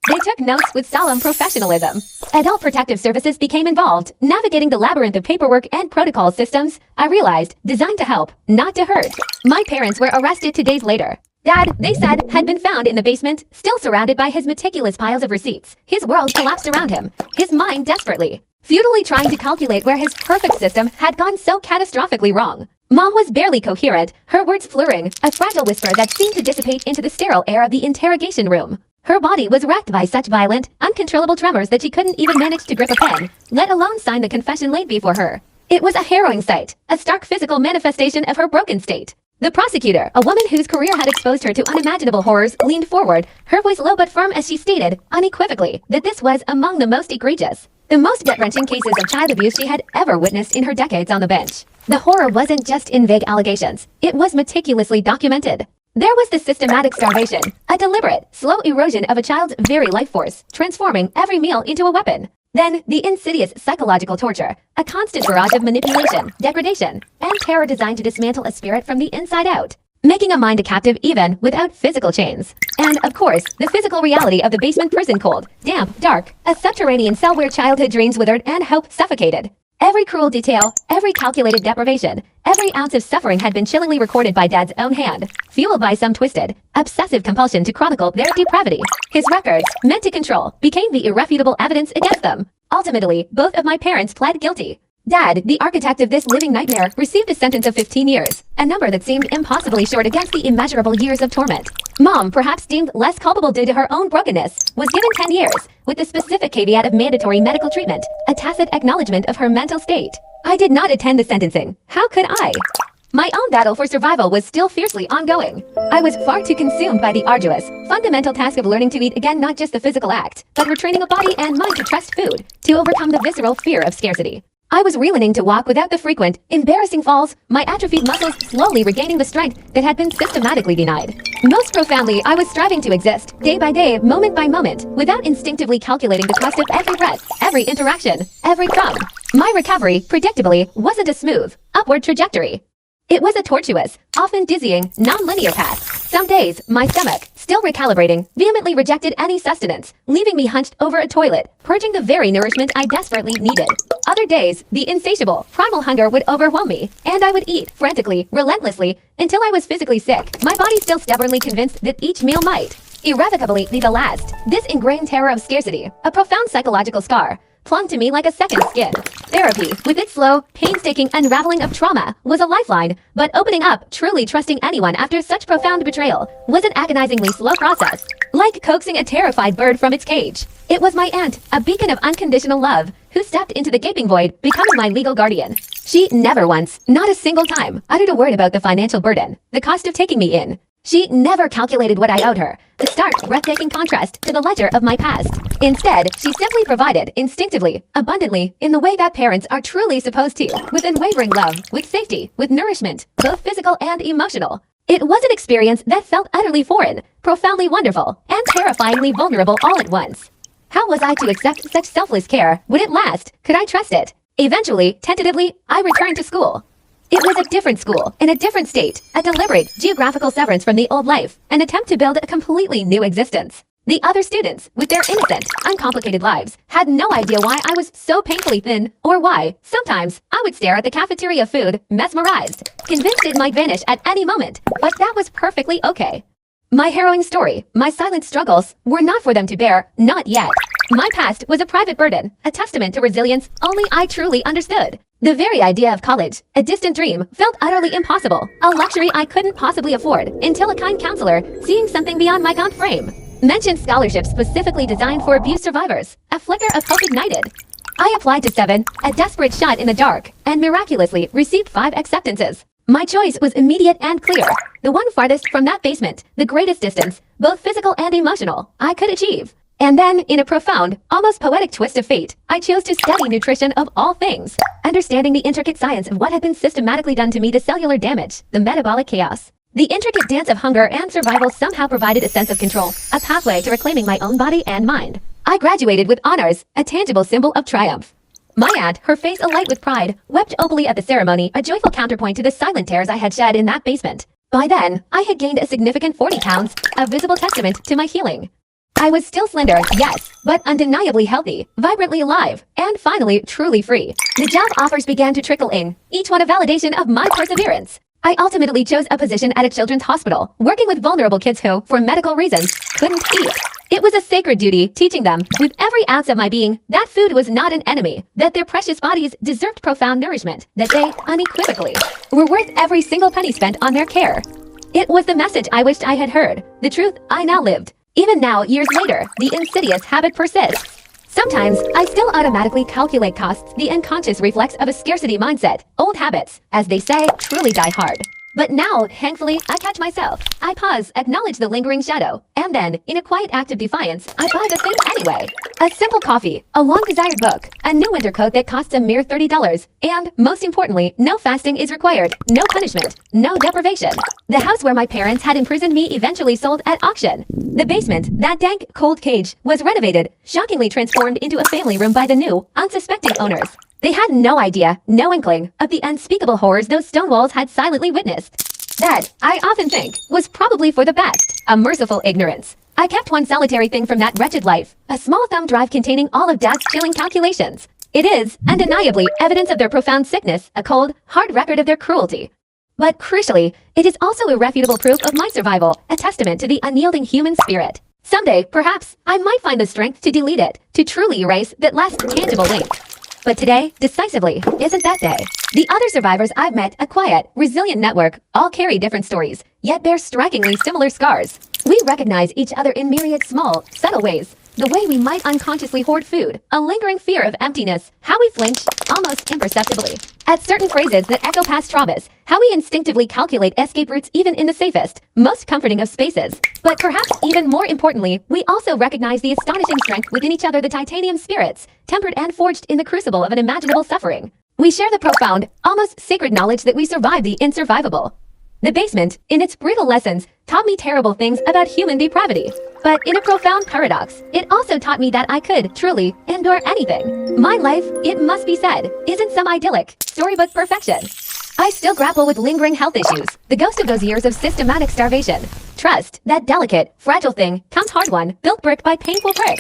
They took notes with solemn professionalism. Adult Protective Services became involved, navigating the labyrinth of paperwork and protocol systems, I realized, designed to help, not to hurt. My parents were arrested 2 days later. Dad, they said, had been found in the basement, still surrounded by his meticulous piles of receipts. His world collapsed around him, his mind desperately. futilely trying to calculate where his perfect system had gone so catastrophically wrong. Mom was barely coherent, her words slurring, a fragile whisper that seemed to dissipate into the sterile air of the interrogation room. Her body was racked by such violent, uncontrollable tremors that she couldn't even manage to grip a pen, let alone sign the confession laid before her. It was a harrowing sight, a stark physical manifestation of her broken state. The prosecutor, a woman whose career had exposed her to unimaginable horrors, leaned forward, her voice low but firm as she stated, unequivocally, that this was among the most egregious, the most gut-wrenching cases of child abuse she had ever witnessed in her decades on the bench. The horror wasn't just in vague allegations, it was meticulously documented. There was the systematic starvation, a deliberate, slow erosion of a child's very life force, transforming every meal into a weapon. Then, the insidious psychological torture, a constant barrage of manipulation, degradation, and terror designed to dismantle a spirit from the inside out, making a mind a captive even without physical chains. And, of course, the physical reality of the basement prison cold, damp, dark, a subterranean cell where childhood dreams withered and hope suffocated. Every cruel detail, every calculated deprivation, every ounce of suffering had been chillingly recorded by Dad's own hand, fueled by some twisted, obsessive compulsion to chronicle their depravity. His records, meant to control, became the irrefutable evidence against them. Ultimately, both of my parents pled guilty. Dad, the architect of this living nightmare, received a sentence of 15 years, a number that seemed impossibly short against the immeasurable years of torment. Mom, perhaps deemed less culpable due to her own brokenness, was given 10 years, with the specific caveat of mandatory medical treatment, a tacit acknowledgement of her mental state. I did not attend the sentencing. How could I? My own battle for survival was still fiercely ongoing. I was far too consumed by the arduous, fundamental task of learning to eat again, not just the physical act, but retraining a body and mind to trust food, to overcome the visceral fear of scarcity. I was relearning to walk without the frequent, embarrassing falls, my atrophied muscles slowly regaining the strength that had been systematically denied. Most profoundly, I was striving to exist, day by day, moment by moment, without instinctively calculating the cost of every breath, every interaction, every crumb. My recovery, predictably, wasn't a smooth, upward trajectory. It was a tortuous, often dizzying, non-linear path. Some days, my stomach, still recalibrating, vehemently rejected any sustenance, leaving me hunched over a toilet, purging the very nourishment I desperately needed. Other days, the insatiable, primal hunger would overwhelm me, and I would eat, frantically, relentlessly, until I was physically sick, my body still stubbornly convinced that each meal might irrevocably be the last. This ingrained terror of scarcity, a profound psychological scar, clung to me like a second skin. Therapy, with its slow, painstaking unraveling of trauma, was a lifeline, but opening up, truly trusting anyone after such profound betrayal, was an agonizingly slow process. Like coaxing a terrified bird from its cage. It was my aunt, a beacon of unconditional love, who stepped into the gaping void, becoming my legal guardian. She never once, not a single time, uttered a word about the financial burden, the cost of taking me in. She never calculated what I owed her, the stark, breathtaking contrast to the ledger of my past. Instead, she simply provided, instinctively, abundantly, in the way that parents are truly supposed to, with unwavering love, with safety, with nourishment, both physical and emotional. It was an experience that felt utterly foreign, profoundly wonderful, and terrifyingly vulnerable all at once. How was I to accept such selfless care? Would it last? Could I trust it? Eventually, tentatively, I returned to school. It was a different school, in a different state, a deliberate, geographical severance from the old life, an attempt to build a completely new existence. The other students, with their innocent, uncomplicated lives, had no idea why I was so painfully thin, or why, sometimes, I would stare at the cafeteria food, mesmerized, convinced it might vanish at any moment, but that was perfectly okay. My harrowing story, my silent struggles, were not for them to bear, not yet. My past was a private burden, a testament to resilience only I truly understood. The very idea of college, a distant dream, felt utterly impossible, a luxury I couldn't possibly afford, until a kind counselor, seeing something beyond my gaunt frame, mentioned scholarships specifically designed for abuse survivors. A flicker of hope ignited. I applied to 7, a desperate shot in the dark, and miraculously received 5 acceptances. My choice was immediate and clear. The one farthest from that basement, the greatest distance, both physical and emotional, I could achieve. And then, in a profound, almost poetic twist of fate, I chose to study nutrition of all things, understanding the intricate science of what had been systematically done to me, the cellular damage, the metabolic chaos. The intricate dance of hunger and survival somehow provided a sense of control, a pathway to reclaiming my own body and mind. I graduated with honors, a tangible symbol of triumph. My aunt, her face alight with pride, wept opally at the ceremony, a joyful counterpoint to the silent tears I had shed in that basement. By then, I had gained a significant 40 pounds, a visible testament to my healing. I was still slender, yes, but undeniably healthy, vibrantly alive, and finally, truly free. The job offers began to trickle in, each one a validation of my perseverance. I ultimately chose a position at a children's hospital, working with vulnerable kids who, for medical reasons, couldn't eat. It was a sacred duty, teaching them, with every ounce of my being, that food was not an enemy, that their precious bodies deserved profound nourishment, that they, unequivocally, were worth every single penny spent on their care. It was the message I wished I had heard, the truth I now lived. Even now, years later, the insidious habit persists. Sometimes, I still automatically calculate costs, the unconscious reflex of a scarcity mindset. Old habits, as they say, truly die hard. But now, thankfully, I catch myself. I pause, acknowledge the lingering shadow, and then, in a quiet act of defiance, I buy the thing anyway. A simple coffee, a long-desired book, a new winter coat that costs a mere $30, and, most importantly, no fasting is required, no punishment, no deprivation. The house where my parents had imprisoned me eventually sold at auction. The basement, that dank, cold cage, was renovated, shockingly transformed into a family room by the new, unsuspecting owners. They had no idea, no inkling, of the unspeakable horrors those stone walls had silently witnessed. That, I often think, was probably for the best, a merciful ignorance. I kept one solitary thing from that wretched life, a small thumb drive containing all of Dad's chilling calculations. It is, undeniably, evidence of their profound sickness, a cold, hard record of their cruelty. But crucially, it is also irrefutable proof of my survival, a testament to the unyielding human spirit. Someday, perhaps, I might find the strength to delete it, to truly erase that last tangible link. But today, decisively, isn't that day. The other survivors I've met, a quiet, resilient network, all carry different stories, yet bear strikingly similar scars. We recognize each other in myriad small, subtle ways. The way we might unconsciously hoard food, a lingering fear of emptiness, how we flinch, almost imperceptibly, at certain phrases that echo past traumas, how we instinctively calculate escape routes even in the safest, most comforting of spaces. But perhaps even more importantly, we also recognize the astonishing strength within each other, the titanium spirits, tempered and forged in the crucible of an imaginable suffering. We share the profound, almost sacred knowledge that we survive the insurvivable. The basement, in its brutal lessons, taught me terrible things about human depravity. But in a profound paradox, it also taught me that I could, truly, endure anything. My life, it must be said, isn't some idyllic, storybook perfection. I still grapple with lingering health issues, the ghost of those years of systematic starvation. Trust, that delicate, fragile thing, comes hard-won, built brick by painful brick.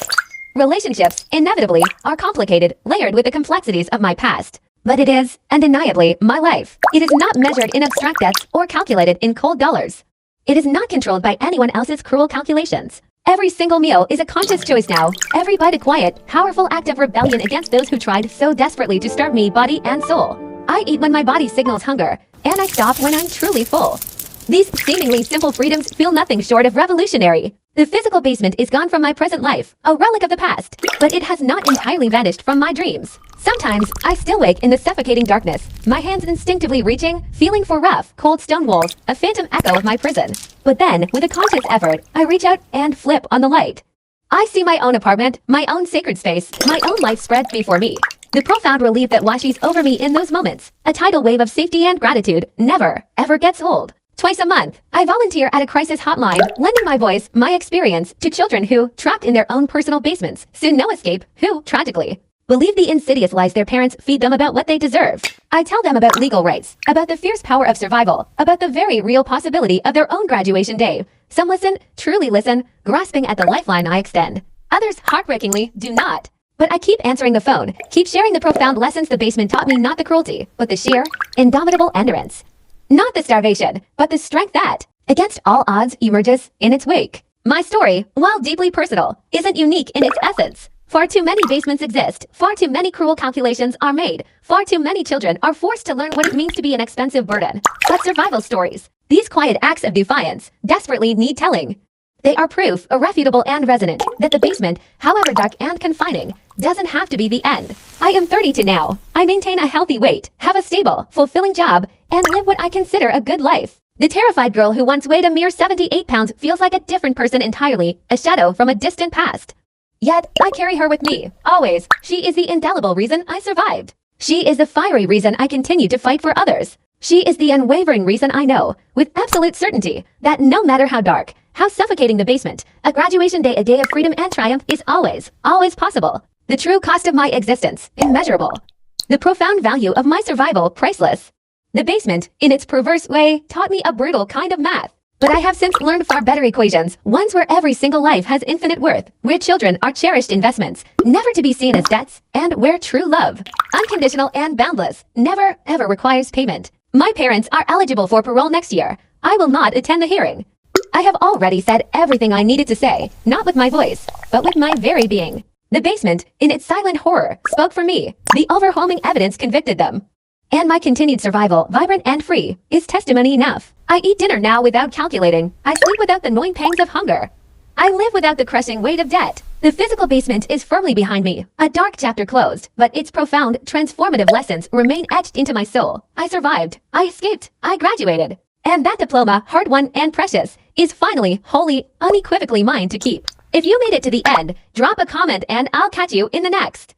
Relationships, inevitably, are complicated, layered with the complexities of my past. But it is, undeniably, my life. It is not measured in abstract debts or calculated in cold dollars. It is not controlled by anyone else's cruel calculations. Every single meal is a conscious choice now. Every bite a quiet, powerful act of rebellion against those who tried so desperately to starve me body and soul. I eat when my body signals hunger, and I stop when I'm truly full. These seemingly simple freedoms feel nothing short of revolutionary. The physical basement is gone from my present life, a relic of the past, but it has not entirely vanished from my dreams. Sometimes, I still wake in the suffocating darkness, my hands instinctively reaching, feeling for rough, cold stone walls, a phantom echo of my prison. But then, with a conscious effort, I reach out and flip on the light. I see my own apartment, my own sacred space, my own life spread before me. The profound relief that washes over me in those moments, a tidal wave of safety and gratitude, never, ever gets old. Twice a month, I volunteer at a crisis hotline, lending my voice, my experience, to children who, trapped in their own personal basements, soon no escape, who, tragically, believe the insidious lies their parents feed them about what they deserve. I tell them about legal rights, about the fierce power of survival, about the very real possibility of their own graduation day. Some listen, truly listen, grasping at the lifeline I extend. Others, heartbreakingly, do not. But I keep answering the phone, keep sharing the profound lessons the basement taught me, not the cruelty, but the sheer, indomitable endurance. Not the starvation, but the strength that, against all odds, emerges in its wake. My story, while deeply personal, isn't unique in its essence. Far too many basements exist, far too many cruel calculations are made, far too many children are forced to learn what it means to be an expensive burden. But survival stories, these quiet acts of defiance, desperately need telling. They are proof, irrefutable and resonant, that the basement, however dark and confining, doesn't have to be the end. I am 32 now. I maintain a healthy weight, have a stable, fulfilling job, and live what I consider a good life. The terrified girl who once weighed a mere 78 pounds feels like a different person entirely, a shadow from a distant past. Yet, I carry her with me, always. She is the indelible reason I survived. She is the fiery reason I continue to fight for others. She is the unwavering reason I know, with absolute certainty, that no matter how dark, how suffocating the basement, a graduation day, a day of freedom and triumph is always, always possible. The true cost of my existence, immeasurable. The profound value of my survival, priceless. The basement, in its perverse way, taught me a brutal kind of math. But I have since learned far better equations, ones where every single life has infinite worth, where children are cherished investments, never to be seen as debts, and where true love, unconditional and boundless, never, ever requires payment. My parents are eligible for parole next year. I will not attend the hearing. I have already said everything I needed to say, not with my voice, but with my very being. The basement, in its silent horror, spoke for me. The overwhelming evidence convicted them. And my continued survival, vibrant and free, is testimony enough. I eat dinner now without calculating. I sleep without the gnawing pangs of hunger. I live without the crushing weight of debt. The physical basement is firmly behind me. A dark chapter closed, but its profound, transformative lessons remain etched into my soul. I survived. I escaped. I graduated. And that diploma, hard-won and precious, is finally, wholly, unequivocally mine to keep. If you made it to the end, drop a comment and I'll catch you in the next.